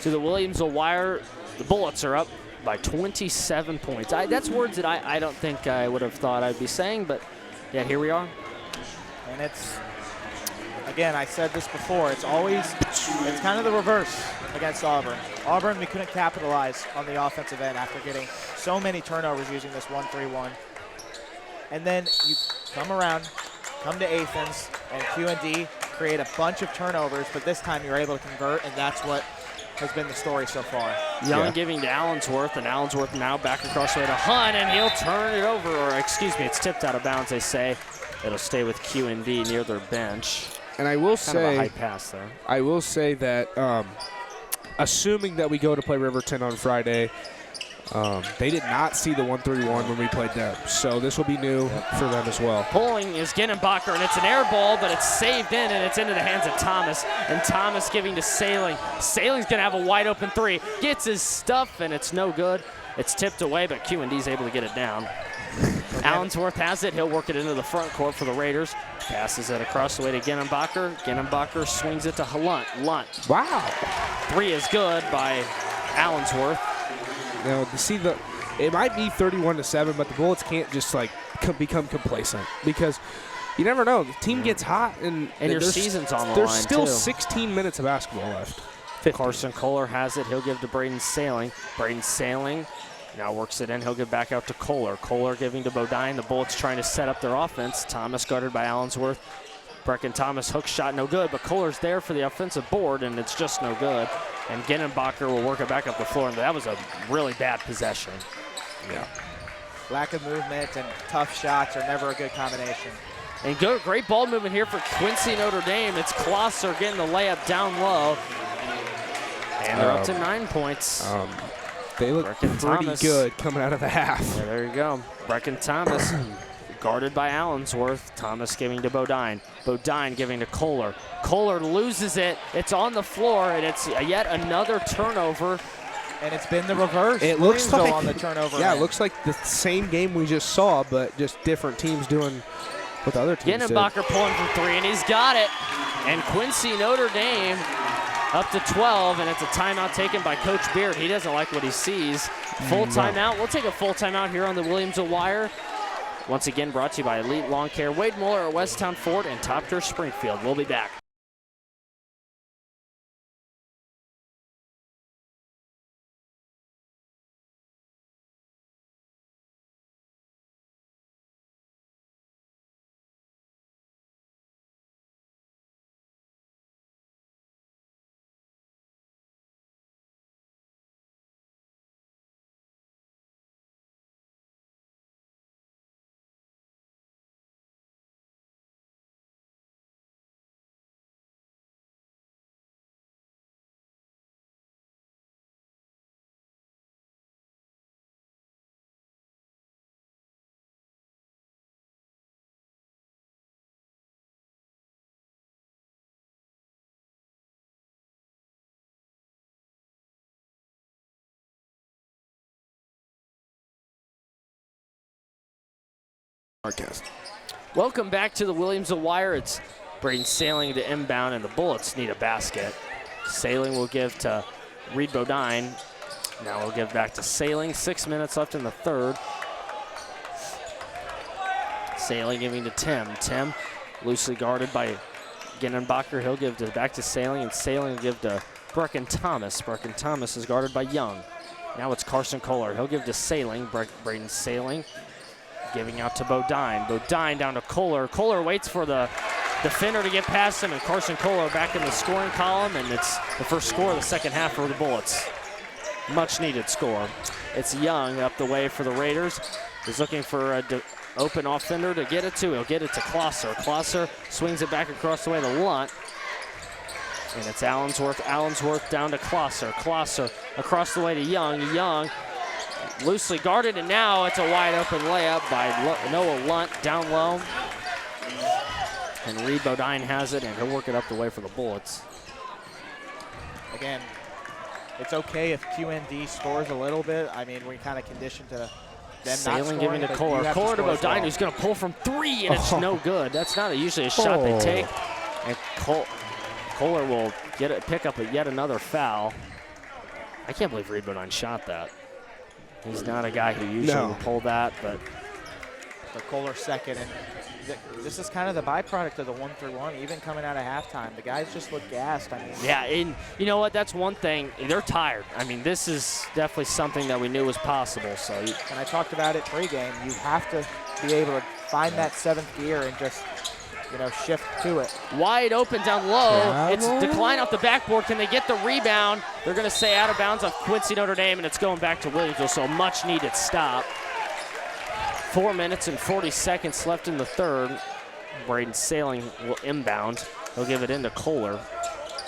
to the Williamsville Wire. The Bullets are up by 27 points. That's words that I don't think I would have thought I'd be saying, but yeah, here we are. And it's, again, I said this before, it's kind of the reverse against Auburn. Auburn, we couldn't capitalize on the offensive end after getting so many turnovers using this 1-3-1. And then you come to Athens, and Q&D create a bunch of turnovers, but this time you're able to convert, and that's what has been the story so far. Young giving to Allensworth, and Allensworth now back across the way to Hunt, and he'll turn it over, or excuse me, it's tipped out of bounds, they say. It'll stay with Q&D near their bench. And I will Kind of a high pass there. I will say that assuming that we go to play Riverton on Friday, they did not see the 1-3-1 when we played them. So this will be new for them as well. Pulling is Ginnenbacher, and it's an air ball, but it's saved in, and it's into the hands of Thomas. And Thomas giving to Sailing. Sailing's going to have a wide open three. Gets his stuff, and it's no good. It's tipped away, but Q&D's able to get it down. Allensworth has it. He'll work it into the front court for the Raiders. Passes it across the way to Ginnenbacher. Ginnenbacher swings it to Lunt. Wow. Three is good by Allensworth. Now, it might be 31-7, but the Bullets can't just like become complacent because you never know. The team gets hot, and your season's on the line. There's still too. 16 minutes of basketball left. Carson Kohler has it. He'll give to Braden Sailing. Braden Sailing now works it in. He'll give back out to Kohler. Kohler giving to Bodine. The Bullets trying to set up their offense. Thomas guarded by Allensworth. Brecken Thomas hook shot no good, but Kohler's there for the offensive board, and it's just no good. And Ginnenbacher will work it back up the floor, and that was a really bad possession. Yeah. Lack of movement and tough shots are never a good combination. And great ball movement here for Quincy Notre Dame. It's Klosser getting the layup down low. And they're up to 9 points. They look pretty good coming out of the half. Yeah, there you go. Brecken Thomas guarded by Allensworth. Thomas giving to Bodine. Bodine giving to Kohler. Kohler loses it. It's on the floor, and it's yet another turnover. And it's been the reverse. It looks like on the turnover. Yeah, it looks like the same game we just saw, but just different teams doing what the other teams did. Ginnenbacher pulling from three, and he's got it. And Quincy Notre Dame up to 12, and it's a timeout taken by Coach Beard. He doesn't like what he sees. Full timeout. We'll take a full timeout here on the Williamsville Wire. Once again, brought to you by Elite Lawn Care, Wade Muller at Westtown Ford, and Top Tier Springfield. We'll be back. Welcome back to the Williamsville Wire. It's Braden Sailing to inbound, and the Bullets need a basket. Sailing will give to Reed Bodine. Now we'll give back to Sailing. 6 minutes left in the third. Sailing giving to Timm. Timm loosely guarded by Ginnenbacher. He'll give back to Sailing, and Sailing will give to Brecken Thomas. Brecken Thomas is guarded by Young. Now it's Carson Kohler. He'll give to Sailing. Braden Sailing giving out to Bodine. Bodine down to Kohler. Kohler waits for the defender to get past him, and Carson Kohler back in the scoring column, and it's the first score of the second half for the Bullets. Much needed score. It's Young up the way for the Raiders. He's looking for an open offender to get it to. He'll get it to Klosser. Klosser swings it back across the way to Lunt. And it's Allensworth. Allensworth down to Klosser. Klosser across the way to Young. Young loosely guarded, and now it's a wide open layup by Noah Lunt down low. And Reed Bodine has it, and he'll work it up the way for the Bullets. Again, it's okay if QND scores a little bit. I mean, we're kind of conditioned to them Sailing not giving to Kohler. Kohler to Bodine, who's going to pull from three, and it's no good. That's not usually a shot they take. And Kohler will pick up yet another foul. I can't believe Reed Bodine shot that. He's not a guy who usually would pull that, but. For Kohler second, and this is kind of the byproduct of the 1-3-1, even coming out of halftime. The guys just look gassed. I mean, yeah, and you know what? That's one thing. They're tired. I mean, this is definitely something that we knew was possible. So, and I talked about it pregame. You have to be able to find that 7th gear and just, shift to it. Wide open down low. It's decline off the backboard. Can they get the rebound? They're going to say out of bounds off Quincy, Notre Dame, and it's going back to Williamsville. So much needed stop. 4 minutes and 40 seconds left in the third. Braden Sailing will inbound. He'll give it into Kohler.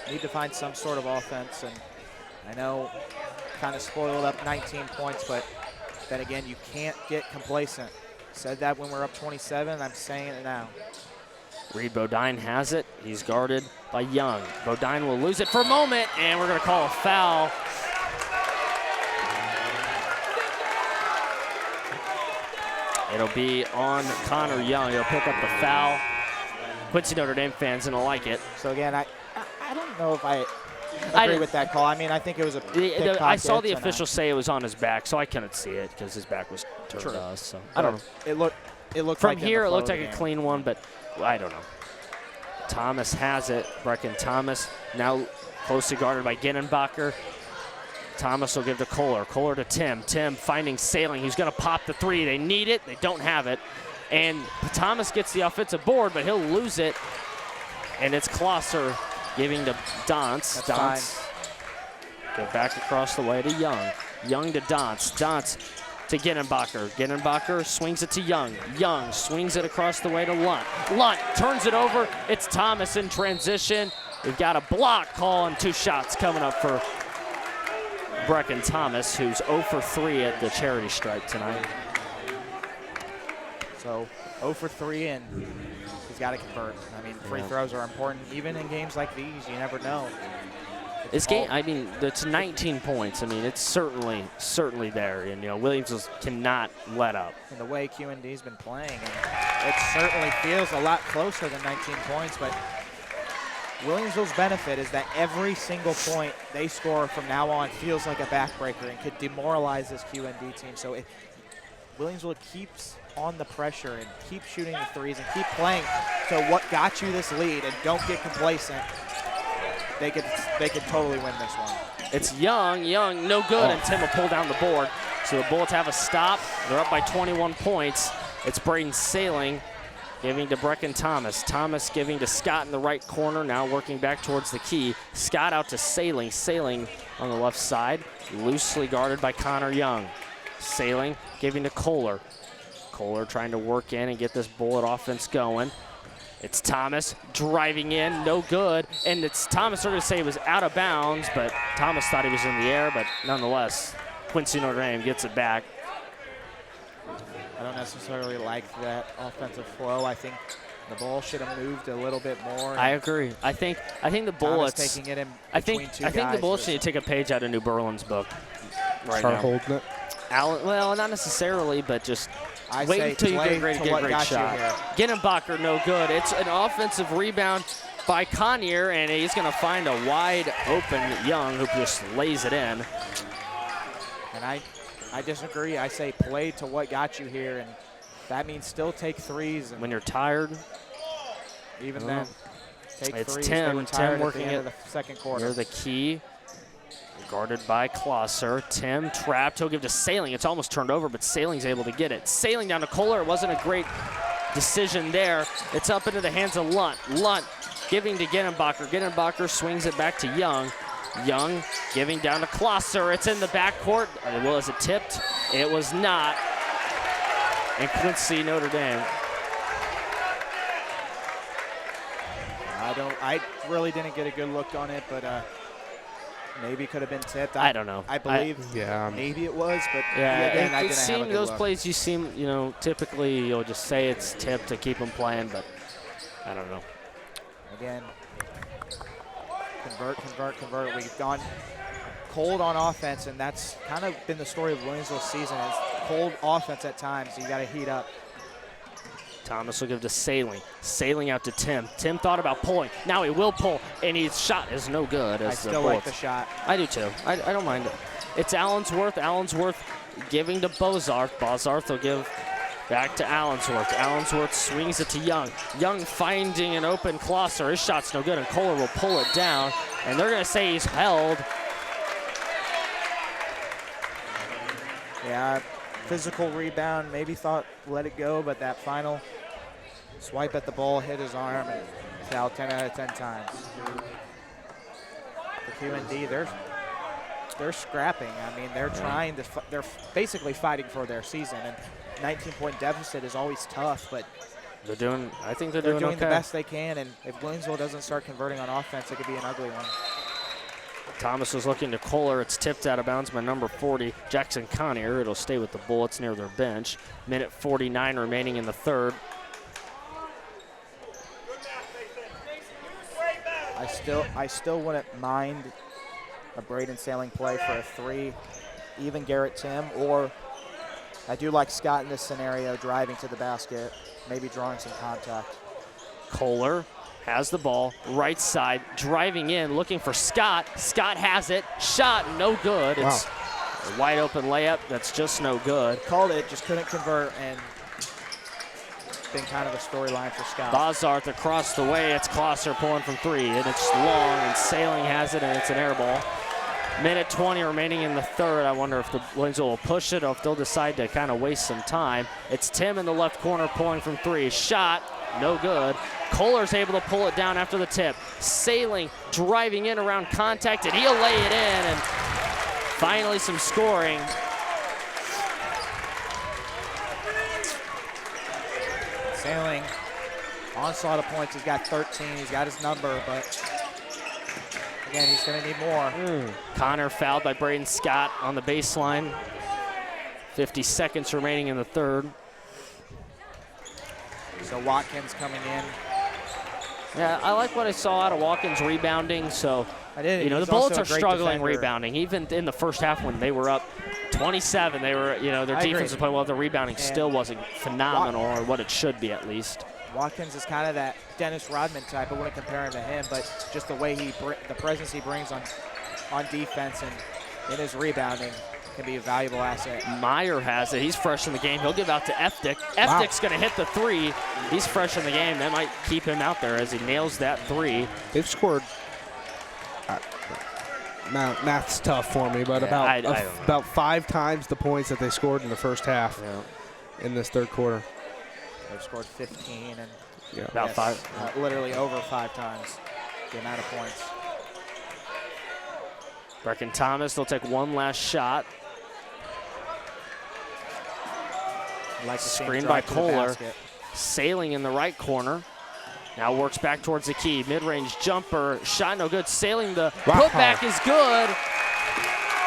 Need to find some sort of offense, and I know kind of spoiled up 19 points, but then again, you can't get complacent. Said that when we're up 27, I'm saying it now. Reed Bodine has it. He's guarded by Young. Bodine will lose it for a moment, and we're going to call a foul. It'll be on Connor Young. He'll pick up the foul. Quincy Notre Dame fans don't like it. So again, I don't know if I agree with that call. I mean, I think it was a I saw the officials say it was on his back, so I couldn't see it because his back was turned to us. So I don't know. It looked from like here. It looked like a clean one, but I don't know. Thomas has it. Brecken Thomas now closely guarded by Ginnenbacher. Thomas will give to Kohler. Kohler to Timm. Timm finding Sailing. He's going to pop the three. They need it. They don't have it. And Thomas gets the offensive board, but he'll lose it. And it's Klosser giving to Dance. Dance go back across the way to Young. Young to Dance. Dance to Ginnenbacher. Ginnenbacher swings it to Young. Young swings it across the way to Lunt. Lunt turns it over. It's Thomas in transition. We've got a block call and 2 shots coming up for Brecken Thomas, who's 0 for 3 at the charity stripe tonight. So 0 for 3, and he's got to convert. I mean, free throws are important. Even in games like these, you never know. This game, I mean, it's 19 points. I mean, it's certainly there. And, Williams cannot let up. And the way QND's been playing, and it certainly feels a lot closer than 19 points, but Williamsville's benefit is that every single point they score from now on feels like a backbreaker and could demoralize this QND team. So if Williamsville keeps on the pressure and keep shooting the threes and keep playing to what got you this lead and don't get complacent, they could totally win this one. It's Young, no good, and Timm will pull down the board. So the Bullets have a stop. They're up by 21 points. It's Braden Sailing giving to Brecken Thomas. Thomas giving to Scott in the right corner, now working back towards the key. Scott out to Sailing. Sailing on the left side, loosely guarded by Connor Young. Sailing giving to Kohler. Kohler trying to work in and get this Bullet offense going. It's Thomas driving in, no good. And it's Thomas, they're going to say he was out of bounds, but Thomas thought he was in the air, but nonetheless, Quincy Notre Dame gets it back. I don't necessarily like that offensive flow. I think the ball should have moved a little bit more. I agree. I think the Bullets taking it in I think the Bullets need to take a page out of New Berlin's book right Start now. holding it. Well, not necessarily, but just wait until you get a great shot. Ginnenbacher, no good. It's an offensive rebound by Connier, and he's going to find a wide open Young who just lays it in. And I disagree. I say play to what got you here, and that means still take threes. And when you're tired, even then, take it's threes. Timm working at the second quarter. Near the key, guarded by Klosser. Timm trapped. He'll give to Sailing. It's almost turned over, but Sailing's able to get it. Sailing down to Kohler. It wasn't a great decision there. It's up into the hands of Lunt. Lunt giving to Ginnenbacher. Ginnenbacher swings it back to Young. Young giving down to Klosser. It's in the backcourt. Was it tipped? It was not. And Quincy, Notre Dame. I really didn't get a good look on it, but maybe could have been tipped. I don't know. I believe maybe it was, but again, I didn't have a good those look. plays you seem, typically you'll just say it's tipped to keep them playing, but I don't know. Again, convert. We've gone cold on offense, and that's kind of been the story of Williamsville's season, is cold offense at times. So you got to heat up. Thomas will give to Sailing. Sailing out to Timm. Timm thought about pulling. Now he will pull, and his shot is no good. I still like the shot. I do too. I don't mind it. It's Allensworth. Allensworth giving to Bozarth. Bozarth will give back to Allensworth. Allensworth swings it to Young. Young finding an open Kohler. His shot's no good, and Kohler will pull it down. And they're going to say he's held. Yeah, physical rebound. Maybe thought let it go, but that final swipe at the ball hit his arm and fouled 10 out of 10 times. The QND, they're scrapping. I mean, they're trying to. They're basically fighting for their season. And 19-point deficit is always tough, but they're doing. I think they're doing okay. the best they can. And if Williamsville doesn't start converting on offense, it could be an ugly one. Thomas was looking to Kohler. It's tipped out of bounds by number 40, Jackson Connier. It'll stay with the Bullets near their bench. Minute 49 remaining in the third. I still wouldn't mind a Braden Sailing play for a 3, even Garrett Timm, or I do like Scott in this scenario, driving to the basket, maybe drawing some contact. Kohler has the ball, right side, driving in, looking for Scott. Scott has it, shot, no good. Wow. It's a wide open layup that's just no good. Called it, just couldn't convert, and it's been kind of a storyline for Scott. Bozarth across the way, it's Kohler pulling from 3, and it's long, and Sailing has it, and it's an air ball. Minute 20 remaining in the third. I wonder if the Williamsville will push it or if they'll decide to kind of waste some time. It's Timm in the left corner pulling from 3. Shot, no good. Kohler's able to pull it down after the tip. Sailing, driving in around contact, and he'll lay it in, and finally some scoring. Sailing, onslaught of points. He's got 13. He's got his number, but again, he's going to need more. Connor fouled by Braden Scott on the baseline. 50 seconds remaining in the third. So Watkins coming in. Yeah, I like what I saw out of Watkins rebounding. So, you know, the Bullets are struggling rebounding. Even in the first half when they were up 27, they were, their defense was playing well. The rebounding still wasn't phenomenal, or what it should be at least. Watkins is kind of that Dennis Rodman type. I wouldn't compare him to him, but just the way the presence he brings on defense and in his rebounding can be a valuable asset. Meyer has it. He's fresh in the game. He'll give out to Efdick. Efdick's going to hit the 3. He's fresh in the game. That might keep him out there as he nails that 3. They've scored. Math's tough for me, but about 5 times the points that they scored in the first half in this third quarter. They've scored 15 and about 5. Literally over 5 times the amount of points. Brecken Thomas, they'll take one last shot. Like screen by Kohler. Sailing in the right corner. Now works back towards the key. Mid-range jumper. Shot no good. Sailing the putback is good.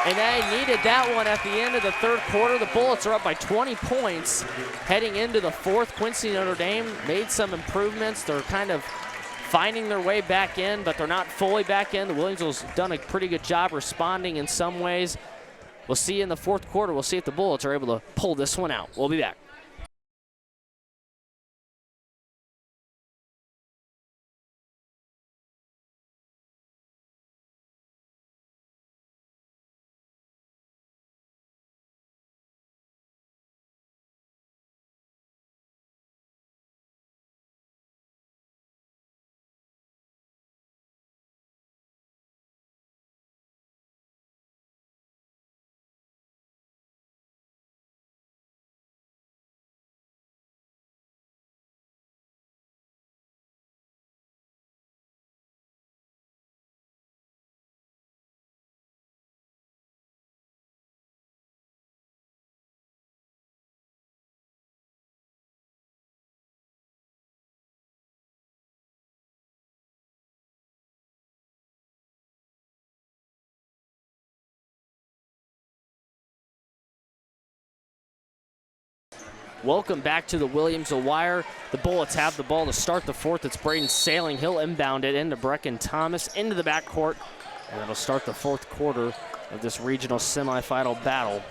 And they needed that one at the end of the third quarter. The Bullets are up by 20 points. Heading into the fourth, Quincy Notre Dame made some improvements. They're kind of finding their way back in, but they're not fully back in. The Williamsville's done a pretty good job responding in some ways. We'll see in the fourth quarter. We'll see if the Bullets are able to pull this one out. We'll be back. Welcome back to the Williamsville Wire. The Bullets have the ball to start the fourth. It's Braden Sailing. He'll inbound it into Brecken Thomas into the backcourt, and it'll start the fourth quarter of this regional semifinal battle.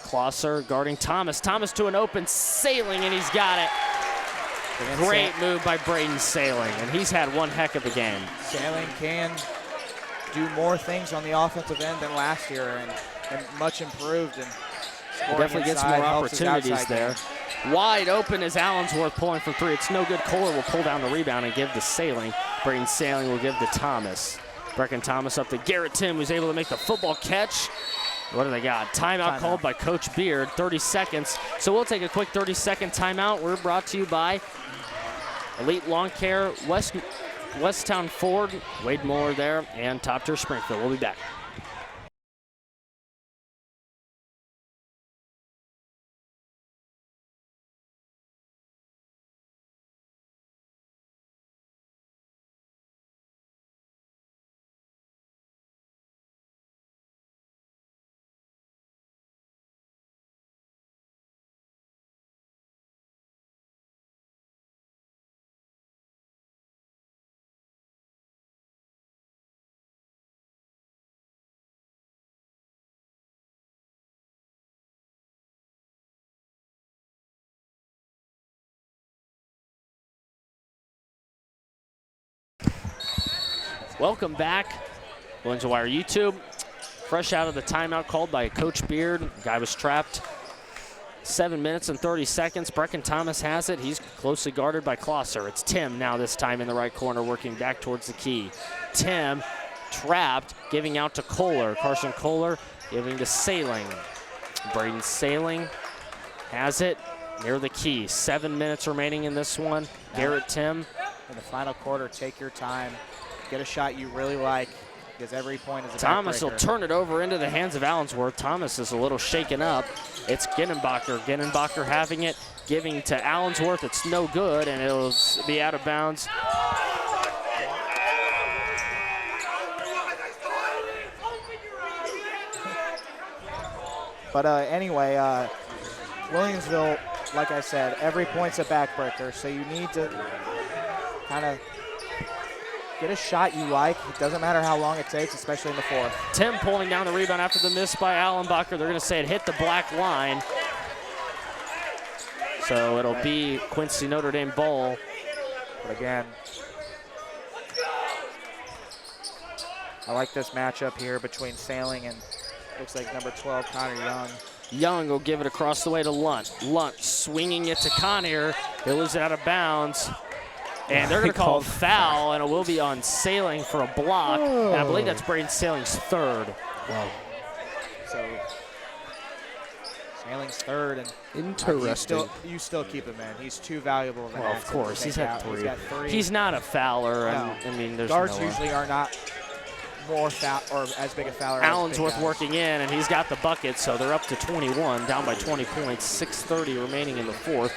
Kohler guarding Thomas. Thomas to an open Sailing, and he's got it. Great move by Braden Sailing, and he's had one heck of a game. Sailing can do more things on the offensive end than last year, and much improved. And he definitely gets more opportunities there. Wide open is Allensworth pulling for three. It's no good. Kohler will pull down the rebound and give to Sailing. Braden Sailing will give to Thomas. Brecken Thomas up to Garrett Timm, who's able to make the football catch. What do they got? Timeout called by Coach Beard, 30 seconds. So we'll take a quick 30-second timeout. We're brought to you by Elite Lawn Care, Westtown Ford, Wade Moore there, and Top Tier Springfield. We'll be back. Welcome back, Williamsville Wire YouTube. Fresh out of the timeout called by Coach Beard. The guy was trapped. 7 minutes and 30 seconds. Brecken Thomas has it. He's closely guarded by Klosser. It's Timm now this time in the right corner working back towards the key. Timm trapped, giving out to Kohler. Carson Kohler giving to Sailing. Braden Sailing has it near the key. 7 minutes remaining in this one. Garrett Timm. In the final quarter, take your time. Get a shot you really like, because every point is a Thomas will backbreaker. turn it over into the hands of Allensworth. Thomas is a little shaken up. It's Ginnenbacher. Ginnenbacher having it, giving to Allensworth. It's no good, and it'll be out of bounds. But anyway, Williamsville, like I said, every point's a backbreaker, so you need to kind of get a shot you like. It doesn't matter how long it takes, especially in the fourth. Timm pulling down the rebound after the miss by Allenbacher. They're going to say it hit the black line. So it'll be Quincy Notre Dame ball. But again, I like this matchup here between Sailing and looks like number 12, Connor Young. Young will give it across the way to Lunt. Lunt swinging it to Connier. He'll lose it out of bounds. And they're going to call a foul, and it will be on Sailing for a block. And I believe that's Braden Sailing's third. Wow. So Sailing's third, and interesting. You still keep him in. He's too valuable. Of Well, of course, he's had three. He's got three. He's not a fouler. No. I mean, there's guards no usually are not more foul or as big a fouler. Allensworth working in, and he's got the bucket, so they're up to 21, down by 20 points. 6:30 remaining in the fourth.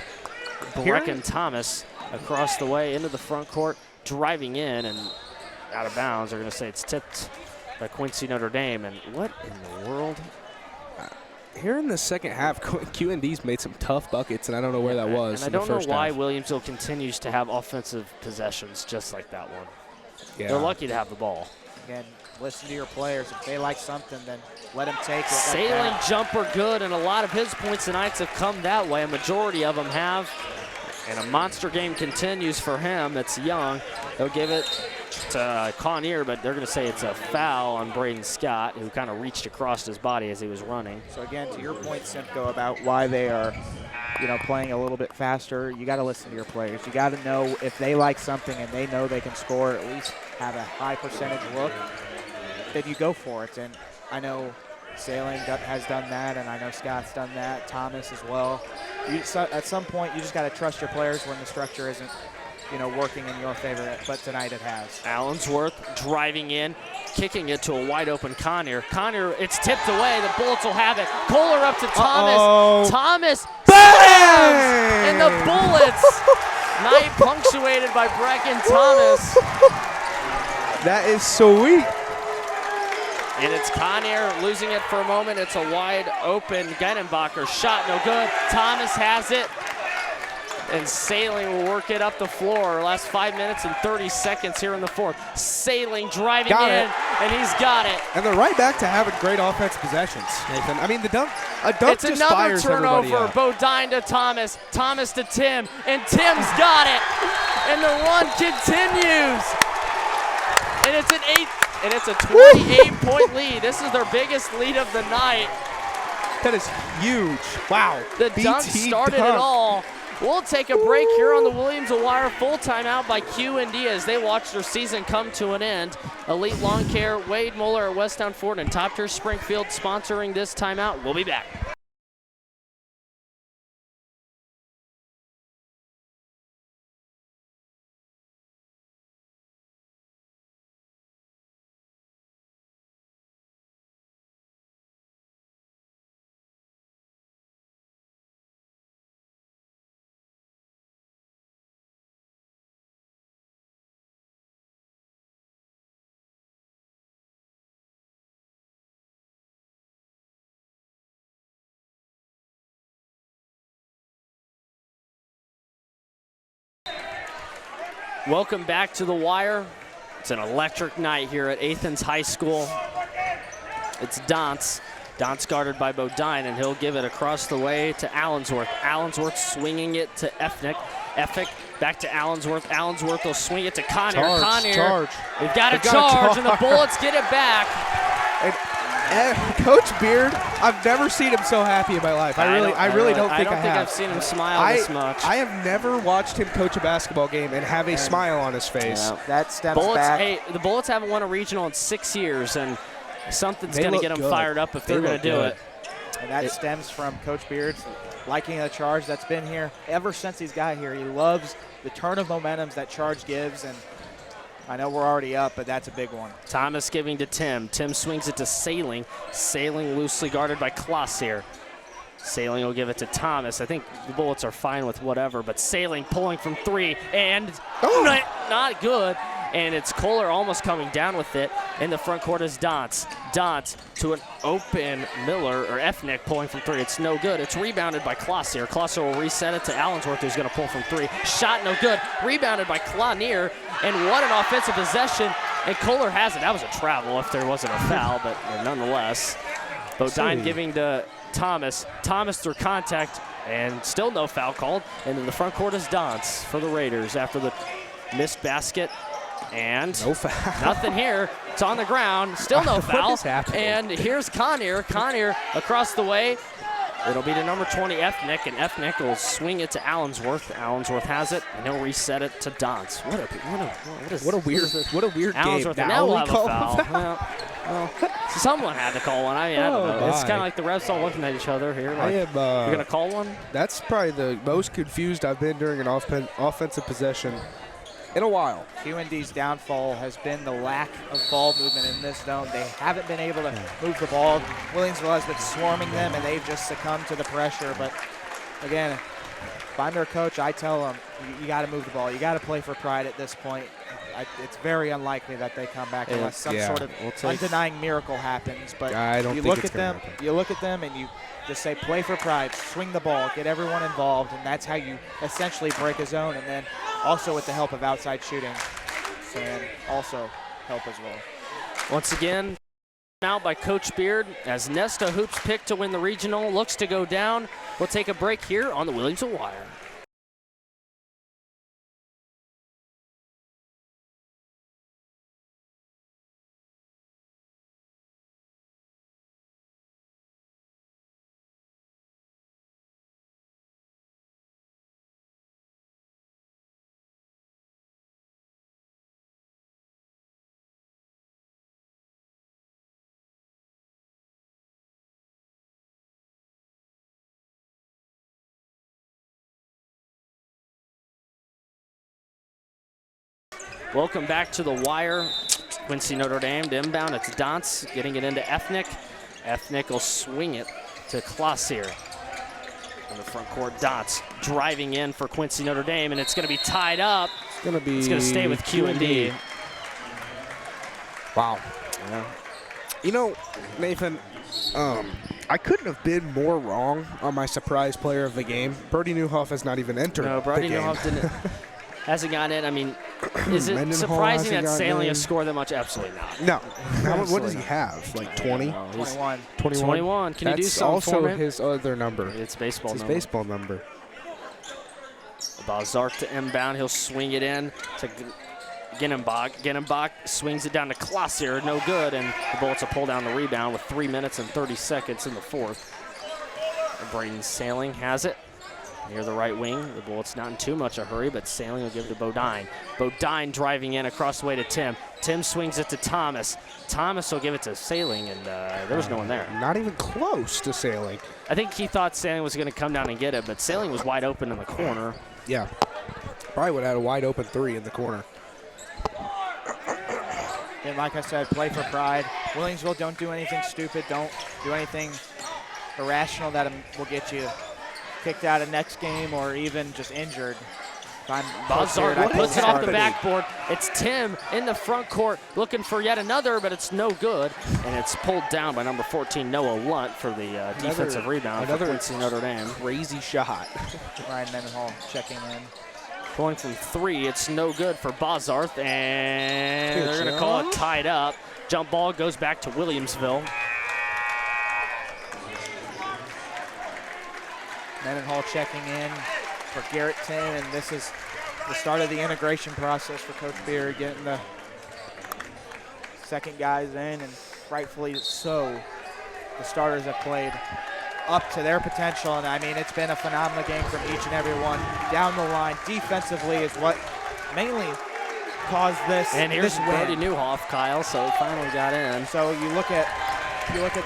Brecken Thomas across the way into the front court, driving in and out of bounds. They're going to say it's tipped by Quincy Notre Dame. And what in the world? Here in the second half, QND's made some tough buckets, and I don't know where that was. And I don't know why half. Williamsville continues to have offensive possessions just like that one. Yeah. They're lucky to have the ball. Again, listen to your players. If they like something, then let them take it. Sailing jumper good, and a lot of his points tonight have come that way. A majority of them have. And a monster game continues for him. It's Young. They'll give it to Connier, but they're going to say it's a foul on Braden Scott, who kind of reached across his body as he was running. So again, to your point, Simcoe, about why they are, playing a little bit faster, you got to listen to your players. You got to know if they like something and they know they can score, at least have a high percentage look, then you go for it. And I know Sailing has done that, and I know Scott's done that, Thomas as well. At some point, you just got to trust your players when the structure isn't, working in your favor, but tonight it has. Allensworth driving in, kicking it to a wide-open Connier. Connier, it's tipped away. The Bullets will have it. Kohler up to Thomas. Thomas slams, and the Bullets. Night punctuated by Brecken Thomas. That is sweet. And it's Connier losing it for a moment. It's a wide open Ginnenbacher shot, no good. Thomas has it. And Sailing will work it up the floor. Last 5 minutes and 30 seconds here in the fourth. Sailing driving in, and he's got it. And they're right back to having great offensive possessions, Nathan. I mean, a dunk it's just another fires everybody turnover. up. Bodine to Thomas. Thomas to Timm, and Timm's got it. And the run continues. And it's an 28-point lead. This is their biggest lead of the night. That is huge. Wow. The dunk started it all. We'll take a break here on the Williamsville Wire. Full timeout by Q&D as they watch their season come to an end. Elite Lawn Care, Wade Moeller at Westtown Ford, and Top Tier Springfield sponsoring this timeout. We'll be back. Welcome back to the Wire. It's an electric night here at Athens High School. It's Dance. Dance guarded by Bodine, and he'll give it across the way to Allensworth. Allensworth swinging it to Efnick. Efnick back to Allensworth. Allensworth will swing it to Connier. Connier. They've got a charge, and the Bullets get it back. And Coach Beard, I've never seen him so happy in my life. I really don't think I've seen him smile this much. I have never watched him coach a basketball game and have a smile on his face. Yeah, that stems back. Hey, the Bullets haven't won a regional in 6 years, and something's going to get them fired up if they're going to do it. And that stems from Coach Beard's liking the charge that's been here ever since he's got here. He loves the turn of momentums that charge gives, and I know we're already up, but that's a big one. Thomas giving to Timm. Timm swings it to Sailing. Sailing loosely guarded by Kloss here. Sailing will give it to Thomas. I think the Bullets are fine with whatever, but Sailing pulling from three, and not good. And it's Kohler almost coming down with it. In the front court is Dance. Dance to an open Miller, or Efnick pulling from three. It's no good. It's rebounded by Kloss here. Kloss will reset it to Allensworth, who's going to pull from three. Shot no good. Rebounded by Clanier. And what an offensive possession. And Kohler has it. That was a travel if there wasn't a foul, but nonetheless. Bodine giving to Thomas. Thomas through contact, and still no foul called. And in the front court is Dance for the Raiders after the missed basket. And no foul. Nothing here. It's on the ground. Still no foul. What is happening? And here's Connier. Connier across the way. It'll be to number 20, Efnick, and Efnick will swing it to Allensworth. Allensworth has it, and he'll reset it to Dance. What a weird Allensworth, game. Now we'll have a foul. Well, someone had to call one. I mean, I don't know. It's kind of like the refs all looking at each other here. Like, you're going to call one? That's probably the most confused I've been during an offensive possession in a while. Q&D's downfall has been the lack of ball movement in this zone. They haven't been able to move the ball. Williamsville has been swarming them, and they've just succumbed to the pressure. But, again, if I'm their coach, I tell them, you got to move the ball. You got to play for pride at this point. It's very unlikely that they come back unless some sort of undenying miracle happens. But you look at them, and you just say, play for pride, swing the ball, get everyone involved, and that's how you essentially break a zone. And then also with the help of outside shooting can also help as well. Once again, out by Coach Beard as Nesta Hoops picked to win the regional, looks to go down. We'll take a break here on the Williamsville Wire. Welcome back to the Wire. Quincy, Notre Dame to inbound. It's Dance getting it into Efnick. Efnick will swing it to Klossier. In the front court, Dance driving in for Quincy, Notre Dame, and it's going to be tied up. It's going to stay with Q&D. Wow. Yeah. You know, Nathan, I couldn't have been more wrong on my surprise player of the game. Brody Newhoff has not even entered No, Brody the game. Newhoff hasn't gotten in. I mean, is it Mendenhall surprising hasn't that gotten Sailing in. has scored that much? Absolutely not. No. What does he have? Like 20? 21. 21. Can you do That's something for also me? his other number. It's baseball It's his number. baseball number. Balzark to inbound. He'll swing it in to Genenbach. Genenbach swings it down to Klossier. No good, and the Bullets will pull down the rebound with 3 minutes and 30 seconds in the fourth. Braden Sailing has it near the right wing. The Bullets not in too much a hurry, but Sailing will give it to Bodine. Bodine driving in across the way to Timm. Timm swings it to Thomas. Thomas will give it to Sailing, and there was no one there. Not even close to Sailing. I think he thought Sailing was going to come down and get it, but Sailing was wide open in the corner. Yeah. Probably would have had a wide open 3 in the corner. And like I said, play for pride. Williamsville, don't do anything stupid. Don't do anything irrational that will get you kicked out of next game or even just injured. Balzark puts it off the backboard. It's Timm in the front court looking for yet another, but it's no good. And it's pulled down by number 14, Noah Lunt, for the defensive rebound for Quincy Notre Dame. Crazy shot. Ryan Mendenhall checking in. Pulling from 3, it's no good for Balzark, and they're going to call it tied up. Jump ball goes back to Williamsville. Mendenhall checking in for Garrett Timm, and this is the start of the integration process for Coach Beard, getting the second guys in, and rightfully so. The starters have played up to their potential, and I mean, it's been a phenomenal game from each and every one. Down the line, defensively is what mainly caused this win. And here's Brody Newhoff, Kyle, so he finally got in. So you look at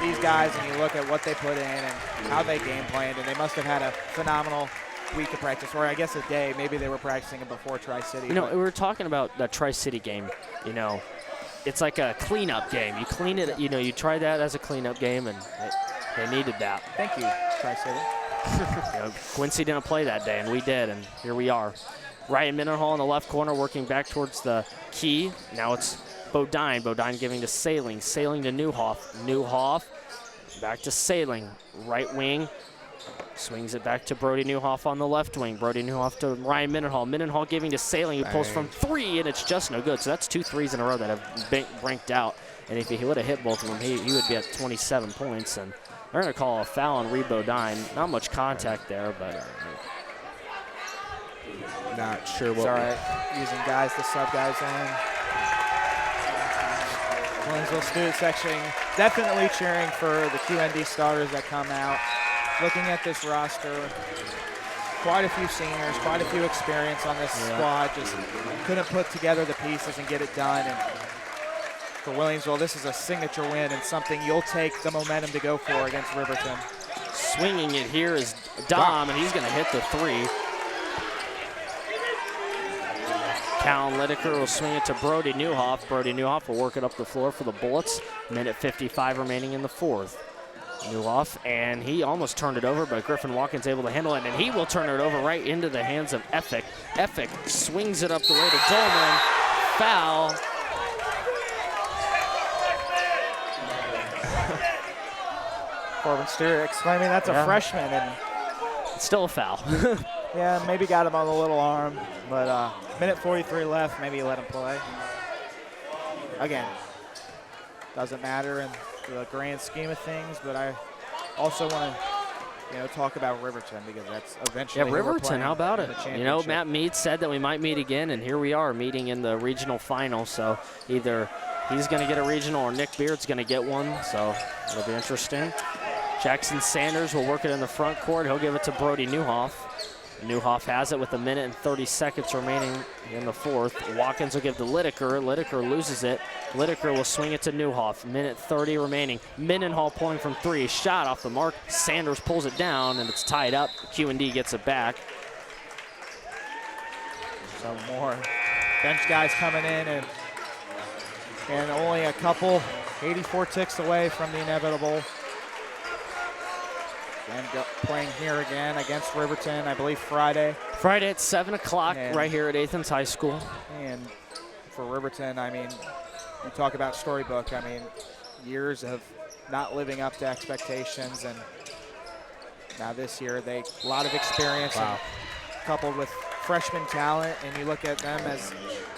these guys and you look at what they put in and how they game planned, and they must have had a phenomenal week of practice, or I guess a day. Maybe they were practicing it before Tri-City. You know, we were talking about the Tri-City game. You know, it's like a cleanup game. You clean it, you know, you try that as a cleanup game, and they needed that. Thank you, Tri-City. You know, Quincy didn't play that day, and we did, and here we are. Ryan Mendenhall in the left corner working back towards the key. Now it's Bodine. Bodine giving to Sailing. Sailing to Newhoff. Newhoff back to Sailing. Right wing. Swings it back to Brody Newhoff on the left wing. Brody Newhoff to Ryan Mendenhall. Mendenhall giving to Sailing, who pulls from 3, and it's just no good. So that's 2 threes in a row that have branked out. And if he would have hit both of them, he would be at 27 points. And they're going to call a foul on Reed Bodine. Not much contact there, but Not sure what. It's all right. Using guys to sub guys in. Williamsville student section definitely cheering for the QND starters that come out. Looking at this roster, quite a few seniors, quite a few experience on this squad. Just couldn't put together the pieces and get it done. And for Williamsville, this is a signature win and something you'll take the momentum to go for against Riverton. swinging it here is Dom, and he's going to hit the 3. Callan Lideker will swing it to Brody Newhoff. Brody Newhoff will work it up the floor for the Bullets. Minute 55 remaining in the fourth. Newhoff, and he almost turned it over, but Griffin Watkins able to handle it, and he will turn it over right into the hands of Effick. Effick swings it up the way to Dolman. Foul. Corbin Stewart exclaiming, that's a freshman. And it's still a foul. yeah, maybe got him on the little arm, but minute 43 left, maybe let him play. Again, doesn't matter in the grand scheme of things, but I also want to talk about Riverton, because that's eventually yeah, Riverton, how about it? You know, Matt Mead said that we might meet again, and here we are meeting in the regional final. So either he's going to get a regional or Nick Beard's going to get one, so it'll be interesting. Jackson Sanders will work it in the front court. He'll give it to Brody Newhoff. Newhoff has it with 1 minute and 30 seconds remaining in the fourth. Watkins will give to Lideker. Lideker loses it. Lideker will swing it to Newhoff. Minute 30 remaining. Mendenhall pulling from 3. Shot off the mark. Sanders pulls it down, and it's tied up. QND gets it back. Some more bench guys coming in, and only a couple, 84 ticks away from the inevitable. And playing here again against Riverton, I believe Friday. Friday at 7 o'clock right here at Athens High School. And for Riverton, I mean, you talk about storybook. I mean, years of not living up to expectations, and now this year a lot of experience and coupled with freshman talent, and you look at them as,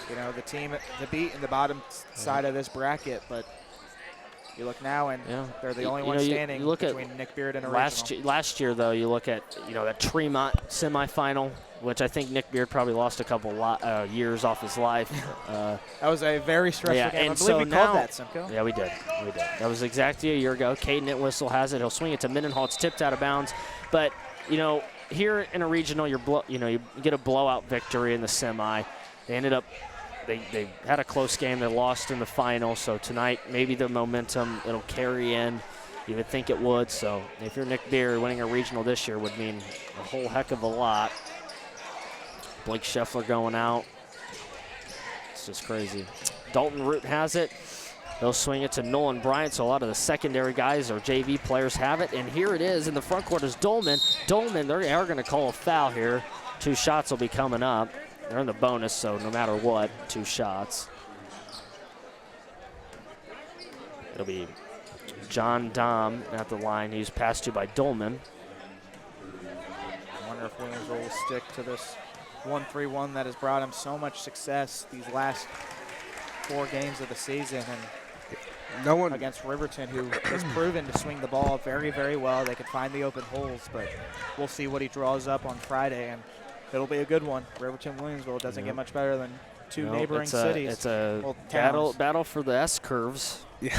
you know, the team to beat in the bottom side of this bracket, but you look now and they're the only one standing you look between Nick Beard and a regional. Last year, though, you look at, you know, that Tremont semifinal, which I think Nick Beard probably lost a couple years off his life. That was a very stressful game. I believe we called that, Simcoe. Yeah, we did. That was exactly a year ago. Caden Entwistle has it. He'll swing it to Mendenhall. It's tipped out of bounds. But, you know, here in a regional, you get a blowout victory in the semi. They ended up They had a close game. They lost in the final. So tonight, maybe the momentum, it'll carry in. You would think it would. So if you're Nick Beard, winning a regional this year would mean a whole heck of a lot. Blake Scheffler going out. It's just crazy. Dalton Root has it. They'll swing it to Nolan Bryant, so a lot of the secondary guys or JV players have it. And here it is in the front court is Dolman. Dolman, they are going to call a foul here. 2 shots will be coming up. They're in the bonus, so no matter what, 2 shots. It'll be John Dom at the line. He's passed to by Dolman. I wonder if Williamsville will stick to this 1-3-1 that has brought him so much success these last 4 games of the season. And no one against Riverton, who has proven to swing the ball very, very well. They can find the open holes, but we'll see what he draws up on Friday, and it'll be a good one. Riverton-Williamsville doesn't get much better than 2 neighboring cities. It's a battle for the S-curves. Yeah.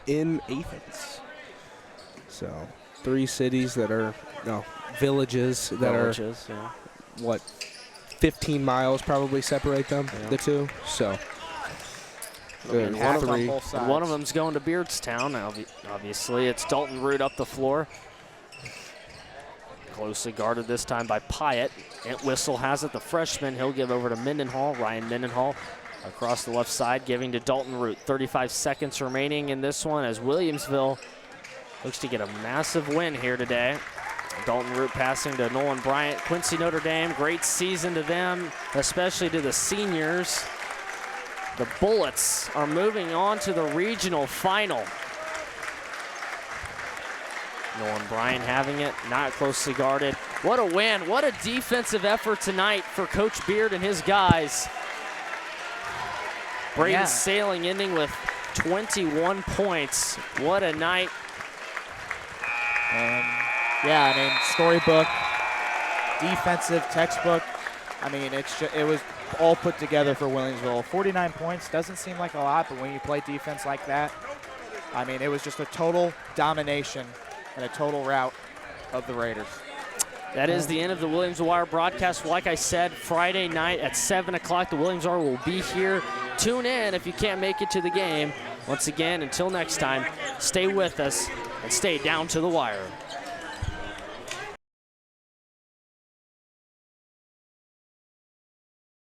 In Athens. So 3 cities that are, villages that are, what, 15 miles probably separate them, the 2. So one of them's going to Beardstown. Obviously, it's Dalton Root up the floor. Closely guarded this time by Pyatt. Entwistle has it, the freshman. He'll give over to Mendenhall. Ryan Mendenhall across the left side, giving to Dalton Root. 35 seconds remaining in this one as Williamsville looks to get a massive win here today. Dalton Root passing to Nolan Bryant. Quincy Notre Dame, great season to them, especially to the seniors. The Bullets are moving on to the regional final. Nolan Bryant having it, not closely guarded. What a win, what a defensive effort tonight for Coach Beard and his guys. Braden Sailing ending with 21 points. What a night. Yeah, I mean, storybook, defensive textbook. I mean, it was all put together for Williamsville. 49 points doesn't seem like a lot, but when you play defense like that, I mean, it was just a total domination and a total rout of the Raiders. That is the end of the Williams Wire broadcast. Like I said, Friday night at 7 o'clock, the Williams Wire will be here. Tune in if you can't make it to the game. Once again, until next time, stay with us and stay down to the wire.